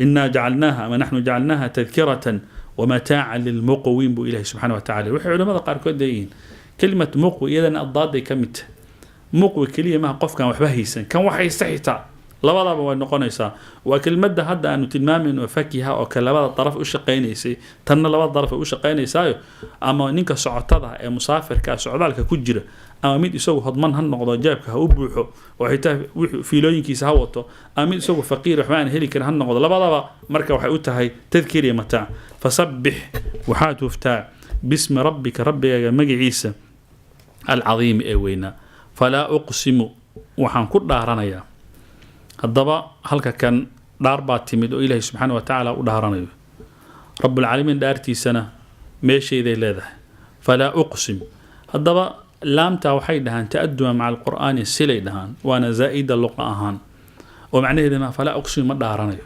إنا جعلناها ما نحن جعلناها تذكرة ومتاعا للمقوين بو إلهي سبحانه وتعالى وحي علماء قال كودين كلمة مقوي إذا الضاد كمت مقوي كلمة قف كان وحبهيسا كان وحي يستحيطا لبضا بوانقونيسا وكلمة هذا أنه تلمام وفكيها وكلمة الطرف أشقينيسي تن لبضا الطرف أشقينيسا أما نينك سعطتها مسافر كسعودالك كجرة أما ميد يسوي هضمان هالنقضة جابك هأبوحه وحيتا في لونيكيس هاوته أما ميد يسوي فقير رحمن هليكن هالنقضة لبضا مركا وحيوتها هي تذكير متاع فسبح وحات وفتاع باسم ربك مجي عيسى العظيم أوينا فلا أقسم وحان كل دهرنا الضبا هلك كان dhaar baa timid oo ilaahay subxaana wa tacaala u dhaaranayo rabbulcaalamiin dhaartiisana meeshayday leedahay falaa uqsim haddaba laamtaa waxay dhahaan ta'aduma maca alqur'aani silay dhahaan waana zaa'ida luqa ahaan oo macnaheedana falaa uqsim ma dhaaranayo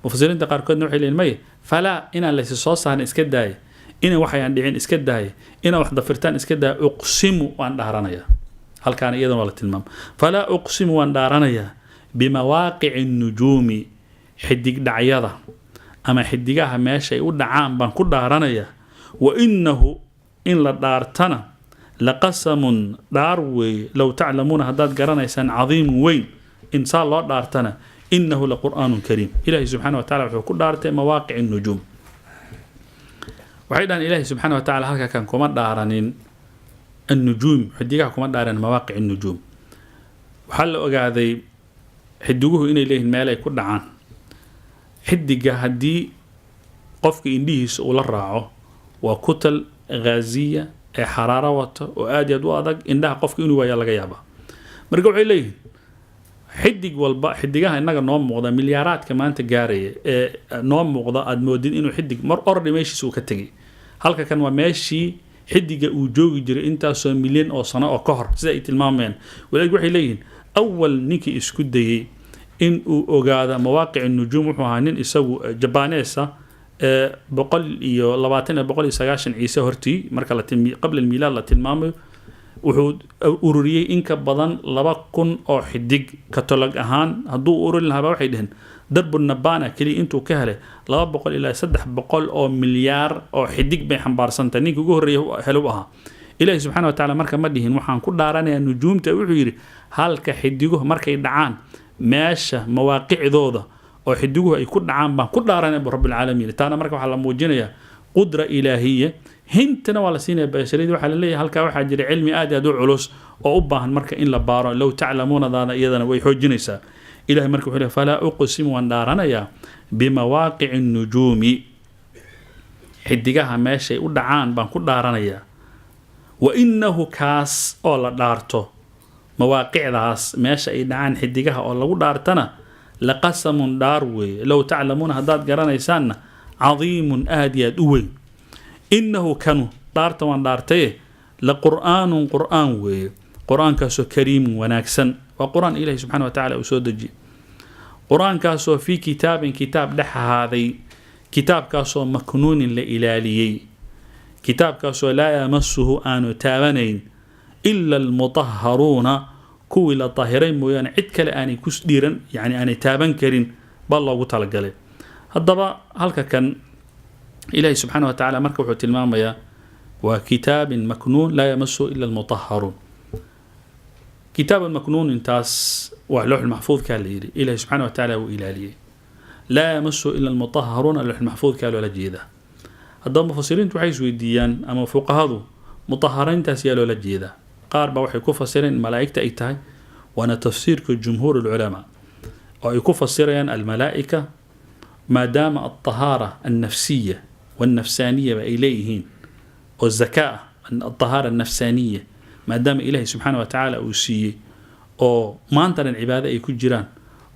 mufasiriinta qaarkoodna waxay leeyihin maye falaa inaan laysi soo saarin iska daaya inaan waxayaan dhicin iska daaya inaan wax dafirtaan iska daaya uqsimu waan dhaaranayaa halkaana iyadana waa la tilmaama falaa uqsimu waan dhaaranayaa bimawaaqici nujuumi xidig dhacyada ama xidigaha meesha ay u dhacaan baan ku dhaaranayaa wa innahu in la dhaartana laqasamun dhaar weeye low taclamuuna haddaad garanaysaan cadiimun weyn insaa loo dhaartana innahu laqur'aanun kariim ilaahay subxaana wa tacala wuxuu ku dhaartay mawaaqici nujuum waxay dhahaan ilaahay subxaana wa tacala halka kan kuma dhaaranin النجوم حديقها كما دارن مواقع النجوم وحل ogaaday xidiguhu inay leeyihiin meel ay ku dhacaan xidiga hadii qofka indhihiisa uu la raaco waa kutal gaaziya ee xaraara wata oo aad u adag indhaha qofka inuu waaya laga yaaba marka waxay leeyihiin xidig walba xidigaha inaga noo muuqda milyaaraadka maanta gaaraya ee noo muuqda aad moodid inuu xidig mar ordi meeshiisa uu ka tagay halka kan waa meeshii xidiga uu joogi jiray intaasoo milyan oo sano oo ka hor sida ay tilmaamayaan walaal waxay leeyihiin awal ninkii isku dayay in uu ogaado mawaaqic nujuum wuxuu ahaa nin isagu jabaneesa 120 ciise hortii marka la qabla miilaad la tilmaamayo wuxuu ururiyay in ka badan 2000 oo xidig katalog ahaan hadduu ururin lahaa waxay dhaheen darbu nabana kaliya intuu ka helay 200 ilaa 300 oo milyaar oo xidig bay xambaarsantahay ninka ugu horeeyay helo ahaa ilaahay subxaana wa tacaala marka ma dhihin waxaan ku dhaaranayaa nujuumta wuxuu yidhi halka xidiguhu markay dhacaan meesha mawaaqicdooda oo xidiguhu ay ku dhacaan baan ku dhaaranaya rabbilcaalamiin taana marka waxaa la muujinayaa qudra ilaahiya hintana waa la siinaya bashariyada waxaa la leeyahay halkaa waxaa jira cilmi aad u culus oo u baahan marka in la baaro low taclamuuna daana iyadana way xoojinaysaa ilahay marka wuxuu leeyahay falaa uqsimu waan dhaaranayaa bimawaaqici nujuumi xidigaha meeshay u dhacaan baan ku dhaaranayaa wa innahu kaas oo la dhaarto mawaaqicdaas meesha ay dhacaan xidigaha oo lagu dhaartana laqasamun dhaar weeye low taclamuuna haddaad garanaysaanna cadiimun aad iyo aad u weyn innahu kanu dhaarta waan dhaartaye laqur'aanun qur'aan weeye qur'aankaasoo kariimun wanaagsan waa qur'aan ilaahi subxaana wa tacaala uu soo dejiyey qur'aankaasoo fii kitaabin kitaab dhex ahaaday kitaabkaasoo maknuunin la ilaaliyey kitaabkaasoo laa yamasuhu aanu taabanayn ila almutahharuuna kuwii la tahiray mooyaane cid kale aanay ku dhiiran yani aanay taaban karin baa loogu talagalay haddaba halka kan ilaahi subxaana wa tacaala marka wuxuu tilmaamayaa waa kitaabin maknuun laa yamasuhu ila almutahharuun كتاب المكنون انتاس ولوح المحفوظ كان ليري إلهي سبحانه وتعالى وإلاليه لا يمسه إلا المطهرون اللوح المحفوظ كان ولا جيدة هذا مفسرين تحيز ويديان أما فوق هذا مطهرين تاسيال ولا جيدة قارب وحي كفسرين ملائكة إيتاي وأنا تفسير كجمهور العلماء أو يكفسرين الملائكة ما دام الطهارة النفسية والنفسانية إليهن والزكاة الطهارة النفسانية ما دام إلهي سبحانه وتعالى أوسيه أو ما أنتن العبادة يكون جيران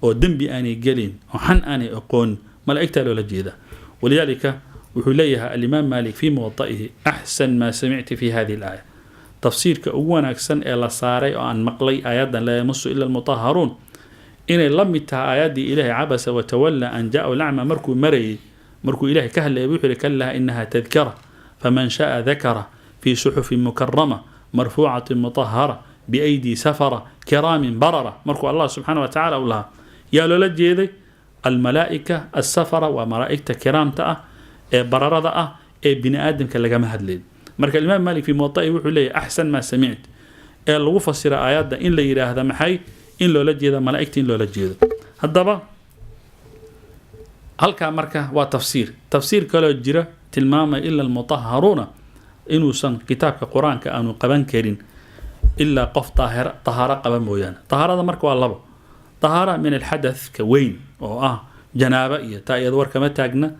أو دنبي آني قلين أو حن آني أقون ملائكة ولا جيدة ولذلك وحليها الإمام مالك في موطئه أحسن ما سمعت في هذه الآية تفسير كأوان أكسن إلا صاري أو أن مقلي آيات لا يمس إلا المطهرون إن لمتها آيات إلهي عبس وتولى أن جاء الأعمى مركو إلهي كهل يبوحي لكلها إنها تذكرة فمن شاء ذكره في صحف مكرمة مرفوعة مطهرة بأيدي سفرة كرام بررة مركو الله سبحانه وتعالى أولها يا لولجيدي الملائكة السفرة وملائكة كرام تأه بررة تأه بني آدم كاللقى مهد لين مركو الإمام مالك في موطئه وحو لي أحسن ما سمعت اللي فسر آيات دا إن لي هذا محي إن لولجيدي ملائكة إن لولجيدي هالضبا هل كان مركه وتفسير كلا جرى تلمام إلا المطهرون إنه سن كتاب القرآن كأنه قبان كرين إلا قف طهارة قبان مويانا طهارة ده مركو الله طهارة من الحدث كوين أو جنابة إيه تا يدور كما تاجنا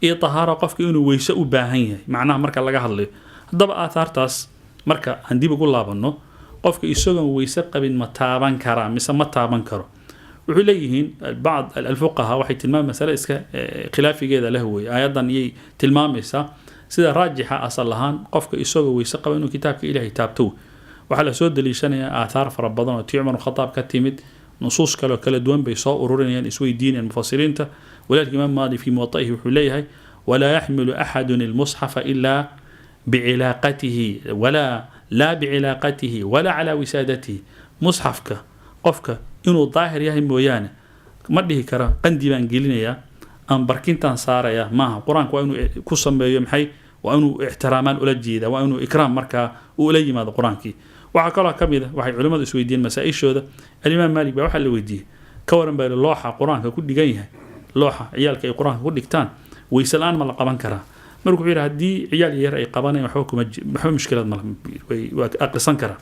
إيه طهارة قف كأنه ويسأو باهية معناه مركا لقى هاللي ضب آثار تاس مركا عندي بقول الله بأنه قف كيسوع ويسق بين متابان كرا مثل متابان كرا وحليهن بعض الفقهاء وحي تلمام مسألة خلافي جيدا له أيضا تلمام سيدا راجحة أصلهان قفك إسوغ ويسقى وإنه كتابك إلهي تابتو وحلا سود ليشانيا آثار فربضان وتعمر خطاب كتيمد نصوص كلا دوان بيصاء أرورين يعني إسوي دين المفسرين ولكن الإمام ماضي في موطئه وحليه ولا يحمل أحد المصحف إلا بعلاقته لا بعلاقته ولا على وسادته مصحفك قفك إنه ظاهر يهم ويانا مده كرا قندي بانجلينيا أم بركنتان صاريا ما قرآن وإنه كسم بيمحي وإنه احترامان أولجيدا وإنه إكرام مركا أولي ماذا قرآنكي وعقلها كميدة وحي علماء السويدين مسائل شوذا الإمام مالك بوحى اللي وديه كورن بين اللوحة قرآن كل جايها لوحة عيالك أي قرآن كل كتان ويسلان ما لقبان كرا مركو عيرها دي عيال يرى قبانة محوكم محو مشكلة وأقصان كرا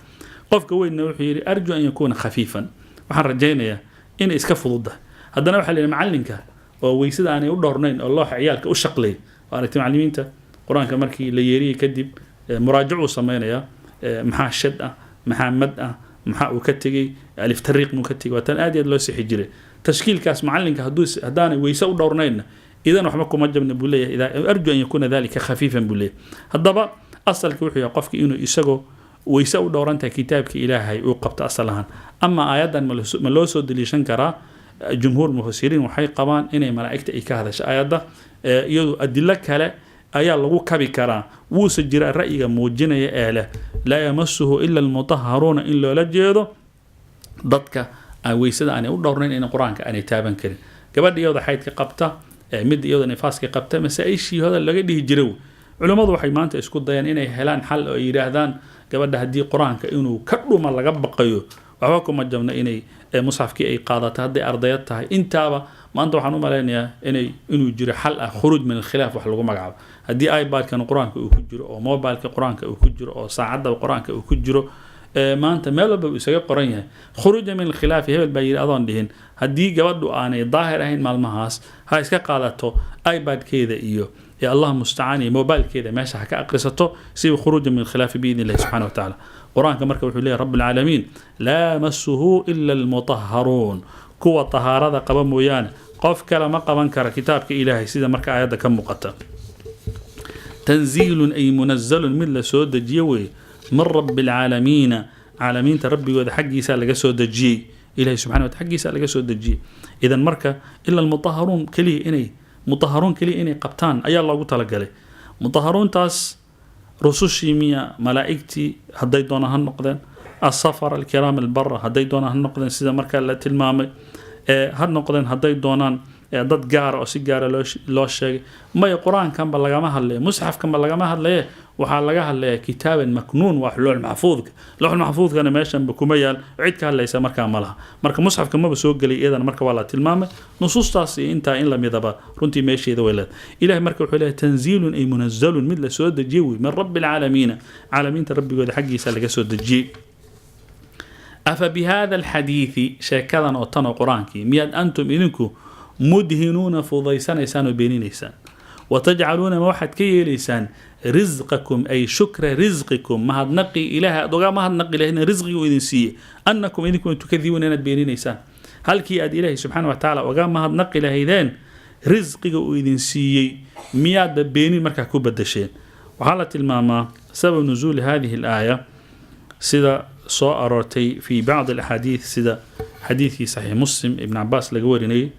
قفك وين نوحي أرجو أن يكون خفيفا وحن رجينا إن إسكف ضده هذا نوحي اللي معلنك ويسد أنا يقول دورنين الله عيالك وشقلي وأنا معلمين أنت قرآن كمركي ليري كدب مراجعه صمينا يا محا الشدة محا مدأ محا وكتجي ألف طريق مكتجي وتن آدي الله سيحجري تشكيل كاس معلنك هدوس هداني ويسود دورنين إذا نحمكم مجب نبوليه إذا أرجو أن يكون ذلك خفيفا بوليه هالضبا أصل كوحي يقفك إنه يسقو ويسود دورنت كتابك إلهي وقبت أصلها أما آيات ملوسو دليشن كرا جمهور المفسرين وحي قبان إني ملائكة إكاهدة آيات يدو أدلك هلا ayaa lagu kabi karaa wuusa jira ra'yiga muujinaya eele laa yamassuhu illa almutahharuuna in loola jeedo dadka aan weysada aanay u dhowrnayn in quraanka aanay taaban karin gabadha iyada xaydka qabta mid iyada nifaaska qabta masaa'ishii hada laga dhihi jiray culimadu waxay maanta isku dayaan inay helaan xal oo yiraahdaan gabadha hadii quraanka inuu ka dhuma laga baqayo waxba kuma jabna inay musxafkii ay qaadato haday ardayad tahay intaaba maanta waxaan u maleynayaa inuu jiro xal ah khuruj min khilaaf wax lagu magacaabo hadii iPad-kan quraanka uu ku jiro oo mobile-ka quraanka uu ku jiro oo saacada quraanka uu ku jiro maanta meel walba uu isaga qoran yahay khuruj min khilaaf hebel baa yiri adoon dhihin hadii gabadhu aanay daahir ahayn maalmahaas ha iska qaadato iPad-keeda iyo يا الله مستعاني موبايل كذا ماشي حكى أقرصته سيب خروج من الخلاف بإذن الله سبحانه وتعالى قرآن كما مركب الله رب العالمين لا مسه إلا المطهرون كوة طهارة قبل ويانا قف كلام قبل كر كتابك إلهي سيدا مركب آيات كم مقطع تنزيل أي منزل من لسود جيوي من رب العالمين عالمين تربي وذا حق يسال سود جي إلهي سبحانه وتعالى حق يسال سود جي إذا مركب إلا المطهرون كلي إني مطهرون كلي إني قبطان أي الله قلت لك مطهرون تاس رسوشي مية ملائكتي هدي دونا هالنقدين السفر الكرام البر هدي دونا هالنقدين سيدا مركا لا تلمامي هالنقدين هدي دونان dad gaar oo si gaar loo sheegay ma quraan kan ba laga ma hadlay mushaf kan ba laga ma hadlay waxa laga hadlay kitaaban maknuun wa xulul mahfuud kana meeshan kuma yaal cid ka hadlaysa marka malaha marka mushaf kan ma soo galay idan marka wala tilmaamay nusuustaas inta in la midaba runtii meesheeda weelad ilaahay marka wuxuu leeyahay tanziilun ay munazzalun mid la soo dajiyo min rabbil alamin alaminta rabbigooda xaqiisa laga soo dajiyo أفبهذا الحديث شاكذا أوتنا قرآنك مياد أنتم إذنكم مدهنون فضيسان إسان وبينين إسان وتجعلون موحد كي لسان رزقكم أي شكر رزقكم ما هاد نقي إله دوغا ما هاد نقي لهنا رزقي وإذن سي أنكم إذنكم تكذبون أن بينين إسان هل كي أد إله سبحانه وتعالى وغا ما هاد نقي لهيدان رزقي وإذن سي مياد بينين مركا كوبا دشين وحالة الماما سبب نزول هذه الآية سيدا سو أرورتي في بعض الأحاديث سيدا حديثي صحيح مسلم ابن عباس لقوريني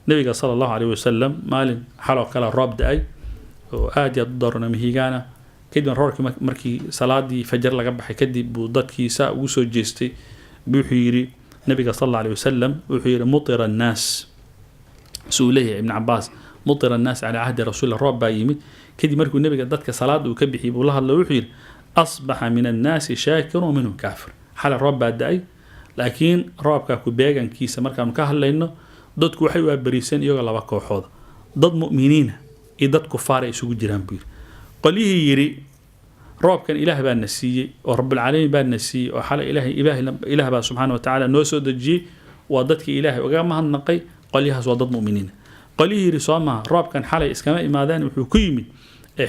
نبي صلى الله عليه وسلم مال حلو كلا راب داي وآدي الضرنا مهيجانا كده من رورك مركي صلاة دي فجر لقبح كدي بوضتكي ساء وسو جيستي بيحيري نبي صلى الله عليه وسلم بيحيري مطر الناس سؤليه ابن عباس مطر الناس على عهد رسول الله راب بايمي كده مركو النبي قدتك صلاة وكبحي بالله الله يحير أصبح من الناس شاكر ومنهم كافر حال الرب داي لكن رابك كوبيغان كيسا مركا مكاهل لأنه dadku waxay waa bariisan iyaga laba kooxood dad mu'miniina iyo dad kufaar ay isugu jiraan biir qolihii yiri roobkan ilaah baa nasiiyay oo rabbul caalamiin baa nasiiyay oo xalay ilaah baa subhanahu wa ta'ala noo soo dajiyay waa dadkii ilaah uga mahadnaqay qoliyahaas waa dad mu'miniina qolihii yiri sooma roobkan xalay iskama imaadaan wuxuu ku yimid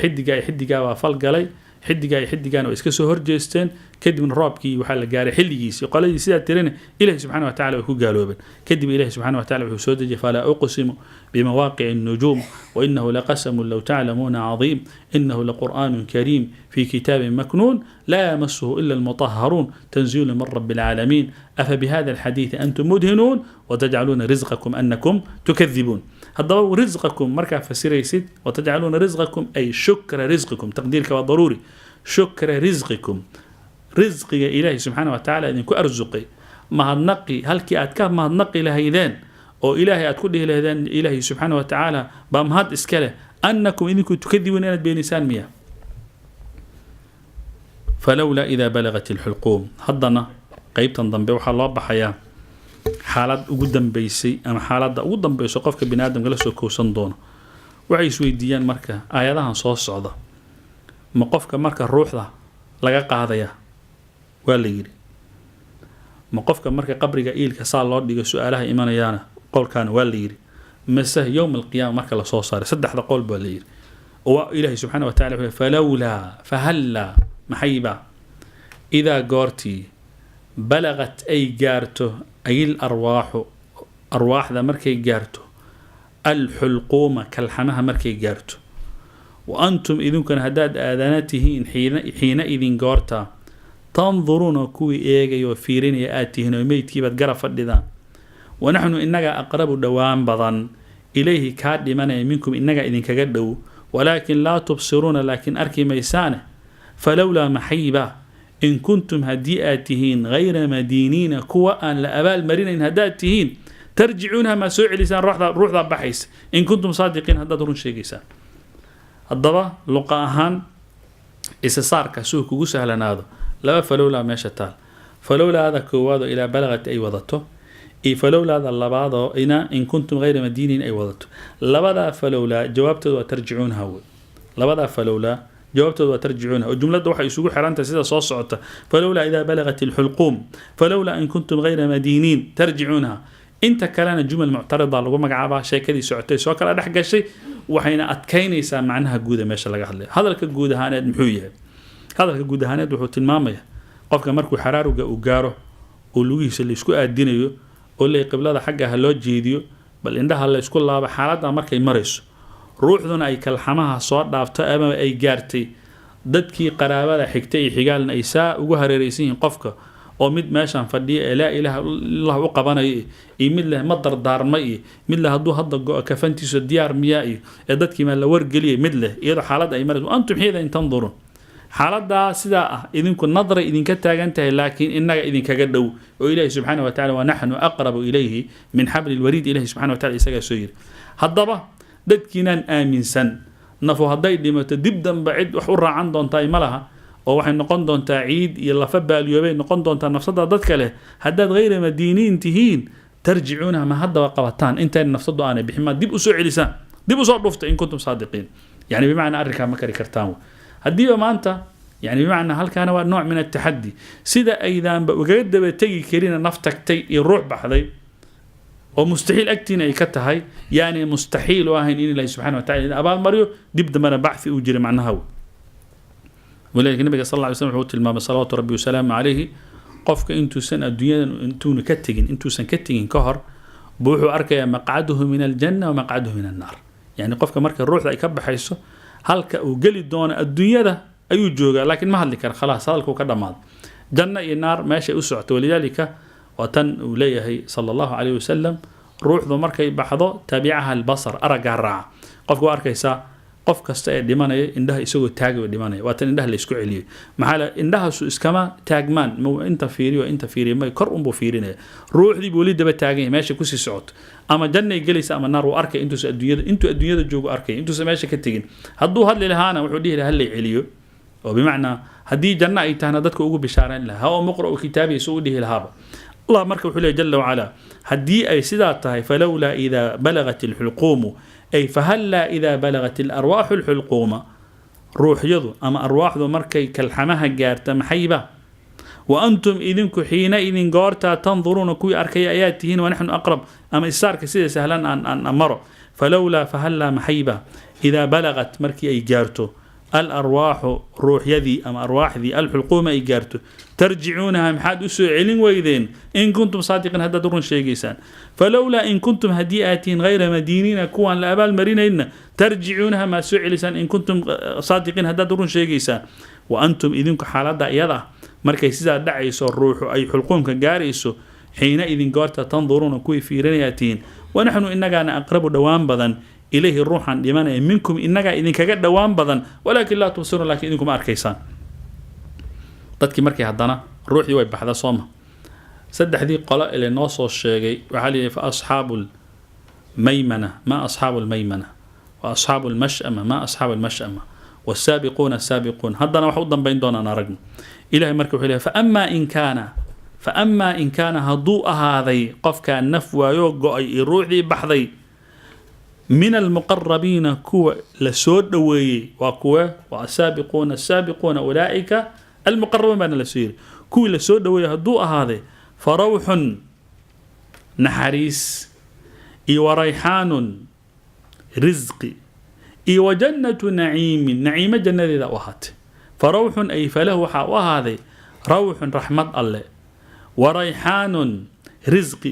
xidiga waa fal galay xidigaana iska soo horjeesteen كدب رابكي وحال جاري حليس يقال لي سيدا ترين إله سبحانه وتعالى وكو قالوا كدب إله سبحانه وتعالى وسودج فلا أقسم بمواقع النجوم وإنه لقسم لو تعلمون عظيم إنه لقرآن كريم في كتاب مكنون لا يمسه إلا المطهرون تنزيل من رب العالمين أفبهذا الحديث أنتم مدهنون وتجعلون رزقكم أنكم تكذبون هذا رزقكم مركع فسيريسيد وتجعلون رزقكم أي شكر رزقكم تقديرك ضروري شكر رزقكم رزقي إلهي سبحانه وتعالى إنكم أرزقي ما النقي هل كي أتكاب ما النقي لهيدان أو إلهي أتكون لهيدان إلهي سبحانه وتعالى بأمهات إسكاله أنكم إنكم تكذبون أنا بنسان مياه فلولا إذا بلغت الحلقوم حضنا قيب تنضم بوحى الله بحياة حالات قدام بيسي أما حالات قدام بيسي قفك بني آدم قلسوا كوسان دونه وعيس ويديان مركا آياتها صوص صعدة ما قفك مركا الروح ذا لقا قاضية ولا يجري ما قفك مركا قبرك إيلك صار الله ديك سؤالها إيمانيانا قول كان ولا يجري مسه يوم القيامة مركا لصوص صار سدح ذا قول ولا يجري وإلهي سبحانه وتعالى فلولا فهلا محيبا إذا قارتي بلغت أي جارته أي الأرواح أرواح ذا مركي جارته الحلقومة كالحمها مركي جارته وأنتم إذن كان هداد آذاناتهين حينئذ قارتا تنظرون كوي إيجي وفيرين يأتيهن وميت كيبت قرف الدذان ونحن إنك أقرب دوام بضان إليه كاد لمن منكم إنك إذن كقدوا ولكن لا تبصرون لكن أركي ميسانه فلولا محيبة إن كنتم هديئاتهين غير مدينين كوا أن لأبال مرين إن هداتهين ترجعونها ما سوء لسان روح ذا بحيس إن كنتم صادقين هدادرون شيء قيسان الضبا لقاهان إسسار كسوك وسهل هذا لا فلولا ما شتال فلولا هذا كواد إلى بلغت أي وضته إي فلولا هذا اللبعض إن كنتم غير مدينين أي وضته لبدا فلولا جوابته وترجعونها هو لبدا فلولا جوابته وترجعونها والجملة دوحة يسوق حرانتا سيدة صوص عطة فلولا إذا بلغت الحلقوم فلولا إن كنتم غير مدينين ترجعونها انت كلام الجمل معترضة لو مقعبة شيء كذي سعتي سواء كلا دحق شيء وحين أتكينيسا معناها جودة ماشي لقى حلي هذا لك الجودة هاند محوية هذا لك الجودة هاند وحوت المامية قف كمركو حرار وجاره ولويس اللي يسكو الدينيو واللي قبل هذا حقه هالوج جيديو بل عندها اللي يسكو الله بحالات مركي مريس ruuxduna ay kalxamaha soo dhaafto ama ay gaartay dadkii qaraabada xigtay xigaalna ay saa ugu hareeraysan yihiin qofka oo mid meeshan fadhiya la ilaaha illallah u qabanay iyo mid leh ma dardaarmay mid leh haduu hadda kafantiisu diyaar miyaa ee dadkii ma la wargeliyay mid leh iyada xaalad ay marayso antum xiida in tanzurun xaalada sida ah idinku nadra idinka taagan tahay laakiin inaga idinkaga dhow oo ilaahay subhanahu wa ta'ala wa nahnu aqrabu ilayhi min hablil warid ilaahay subhanahu wa ta'ala isaga soo yiri haddaba dadkiinan aaminsan nafo haday dhimato dib danba cid wax u raacan doontaa ma laha oo waxay noqon doontaa ciid iyo lafa baaliyoobay noqon doontaa nafsada dadka leh hadaad غير مدينين tihiin tarjicuuna ma hadda qabataan inta nafsadu aanay bixima dib u soo celisaan dib u soo dhufta in kuntum saadiqiin yani bimaana arrinka ma kari kartaan hadii maanta يعني بمعنى هل كان نوع من التحدي سيدا أيضا وقد بتجي كرينا نفتك تي الروح بحذي ومستحيل أكتين أي كتهاي يعني مستحيل واهن إن الله سبحانه وتعالى أبا مريو دبد من بعث أجري معناها ولكن النبي صلى الله عليه وسلم حوت المام صلوات ربي وسلام عليه قفك أنتو سن الدنيا أنتو نكتجين أنتو سن كتجين كهر بوحوا أركي مقعده من الجنة ومقعده من النار يعني قفك مركز الروح ذا يكب حيثه هل وقلي دون الدنيا ده أيو جوجا لكن ما هلك خلاص هذا كذا ماض جنة النار ماشي أسعت ولذلك وتن وليه صلى الله عليه وسلم روح ذو مركي بحضو تابعها البصر أرجع الرع قف أركيسا قف كستأ دمانة إنده يسوي تاج ودمانة وتن إنده اللي يسكو عليه محلا إنده سو إسكما تاجمان مو أنت فيري وأنت فيري ما يكرم بفيرنا روح دي بوليد بتاجين ماشي كوسي سعود أما جنة جلس أما النار وأركي أنتو الدنيا جوج أركي أنتو سماشي كتجين هدو هذا اللي هانا وحديه لهاللي عليه وبمعنى هدي جنة أيتها دتك أوجو بشارين لها هو مقرأ كتابي سعوده الهابة الله مركب حليه جل وعلا هدي أي سداتها فلولا إذا بلغت الحلقوم أي فهلا إذا بلغت الأرواح الحلقوم روح يضو أما أرواح ذو مركي كالحماها جارتا محيبة وأنتم إذنكم حينئذ جارتا تنظرون كوي أركي آياتهن ونحن أقرب أما إسار كسيدة سهلا أن أمر فلولا فهلا محيبة إذا بلغت مركي أي جارتو الأرواح روح يدي أم أرواح ذي الحلقوم إيجارتو ترجعونها محاد أسوء علم ويذين إن كنتم صادقين هذا درون شيء فلولا إن كنتم هديئاتين غير مدينين كوان لأبال مرينين ترجعونها ما سوء لسان إن كنتم صادقين هذا درون شيء وأنتم إذنك حالات يضع مركي سيزا دعيسو الروح أي حلقوم كجاريسو حينئذ قارت تنظرون كوي في رنياتين ونحن إنك أنا أقرب دوام بدن إليه الروح لمن منكم إنك إذن كجد دوام بدن ولكن لا تبصرون لكن إذنكم أركيسان dadkii markay haddana ruuxii way baxda sooma saddexdii qolo ee noo soo sheegay waxa la yiraahdaa ashaabul maymana ma ashaabul maymana wa ashaabul mash'ama ma ashaabul mash'ama was-saabiquuna as-saabiquun haddana wax u dambeyn doonaan aragno ilaahay markuu wuxuu leeyahay fa amma in kana haduu ahaaday qofka naf waayo go'ay ruuxii baxday min al-muqarrabiina kuwa la soo dhaweeyay waa kuwa wa as-saabiquuna as-saabiquuna ulaa'ika المقربون بين السير كل سود ويهدو هذا فروح نحريس وريحان رزق وجنة نعيم جنة ذا وهات فروح أي فله وهذا روح رحمة الله وريحان رزق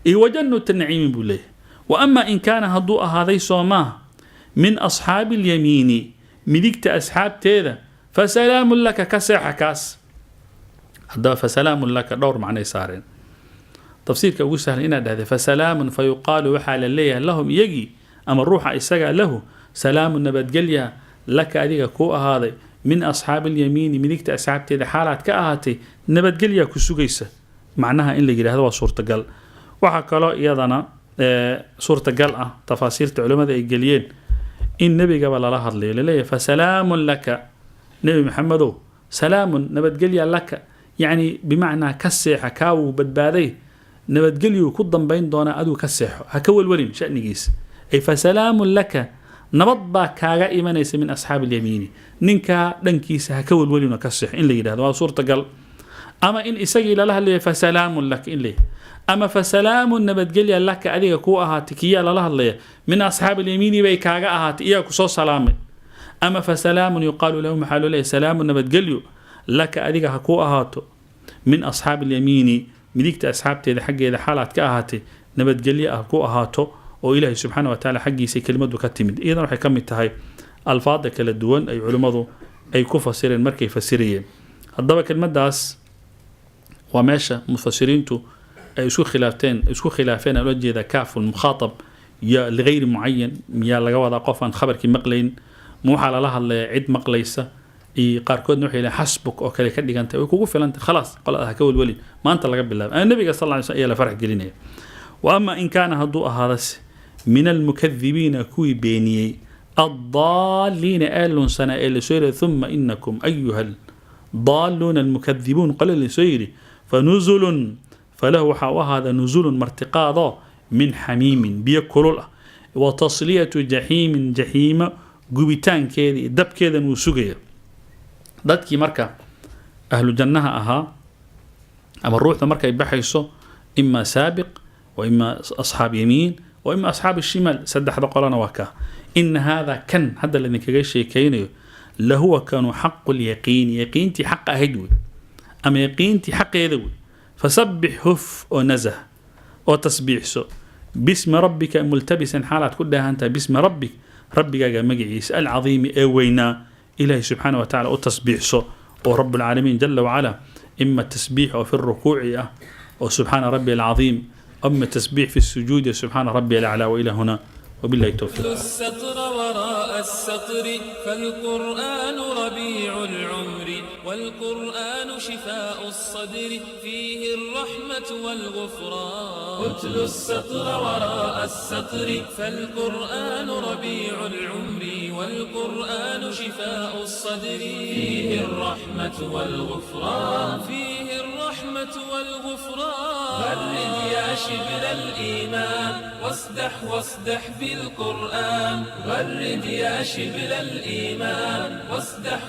وجنة نعيم بله وأما إن كان هدو هذا صوماه من أصحاب اليمين ملكت أصحاب تيذا فسلام لك كساحة كاس هذا فسلام لك دور معنى صارين تفسير كأقول سهل إن هذا فسلام فيقال وحال الليل لهم يجي أما الروح إسجى له سلام نبت جليا لك أديك كو هذا من أصحاب اليمين ملكت أصحاب تيذا حالات كأهاتي نبت جليا كسوجيسة معناها إن اللي هذا صورة قل وحكى له يضنا صورة قل تفاسير علماء الجليين النبي قبل الله الليل فسلام لك نبي محمد سلام نبتقلي لك يعني بمعنى كسيحة كاو بدبادي نبتقلي كضم بين دونا أدو كسيحة هكول ولين شأن جيس أي فسلام لك نبضا كاغا إيمانيس من أصحاب اليمين ننكا دنكيس هكول ولين كسيح إن لي هذا صورة قل أما إن إسجل لها اللي فسلام لك إن لي أما فسلام نبتقلي لك أديك كو أهاتكيا لها اللي من أصحاب اليمين بي كاغا أهات إياكو صو سلامي أما فسلام يقال له محل له سلام نبتقليو لك أديك هكو أهاتو من أصحاب اليمين مليكت أصحاب تيدا حقي إذا حالات كأهاتي نبتقلي هكو أهاتو وإلهي سبحانه وتعالى حقي سي كلمة كتمد إذا رح يكمل تهاي الفاظ كالدوان أي علماء أي كفسرين مركي فسريين الضبع كلمة داس وماشى مفسرين تو أي اسكو خلافين الوجه إذا كاف المخاطب يا لغير معين يا لقوة قفا خبرك مقلين مو حال لها اللي عد مقليسة قاركود نوحي إلى حسبك أو كذا كذي كانت ويكوفي أنت خلاص قال هذا كول ولي ما أنت لقب بالله النبي صلى الله عليه وسلم فرح قليني وأما إن كان هالضوء هذا من المكذبين كوي بيني الضالين آل سنة إلى سير ثم إنكم أيها الضالون المكذبون قال لسير فنزل فله وهذا نزول مرتقاض من حميم بيكل وتصلية جحيم قبيتان كذي دب كذا وسجية dadkii marka ahlu jannaha ahaa ama ruuxda markay baxayso imma saabiq wa imma ashaab yamiin wa imma ashaab shimal saddexda qolana waa ka in hada kan hada ladin kaga sheekaynayo lahu kanu haqqul yaqin yaqinti haqq ahad ama yaqinti haqqeeda fasabbih huf wa nazah wa tasbihso bismi rabbika multabisan halat kudaha anta bismi rabbiga magaciisa al-azim ee weyna إلهي سبحانه وتعالى التسبيح ورب العالمين جل وعلا إما التسبيح وفي الركوع وسبحان ربي العظيم أما التسبيح في السجود سبحان ربي الأعلى وإلى هنا وبالله التوفيق
السطر وراء السطر فالقرآن ربيع العمر والقرآن شفاء الصدر فيه الرحمة والغفران اتل السطر وراء السطر فالقرآن ربيع العمر والقرآن شفاء الصدر فيه الرحمة والغفران فيه الرحمة والغفران برد يا شبل الإيمان واصدح بالقرآن برد يا شبل الإيمان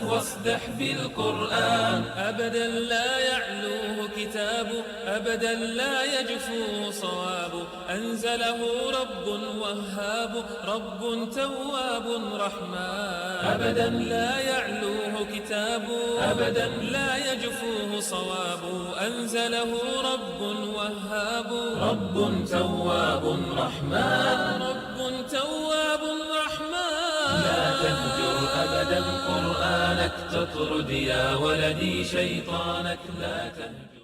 واصدح بالقرآن أبدا لا يعلوه كتاب أبدا لا يجفوه صواب أنزله رب وهاب رب تواب رحمن أبدا لا يعلوه كتاب أبدا لا يجفوه صواب أنزله رب وهاب رب تواب رحمن رب تواب رحمن لا تهجر أبدا قرآنك تطرد يا ولدي شيطانك لا تهجر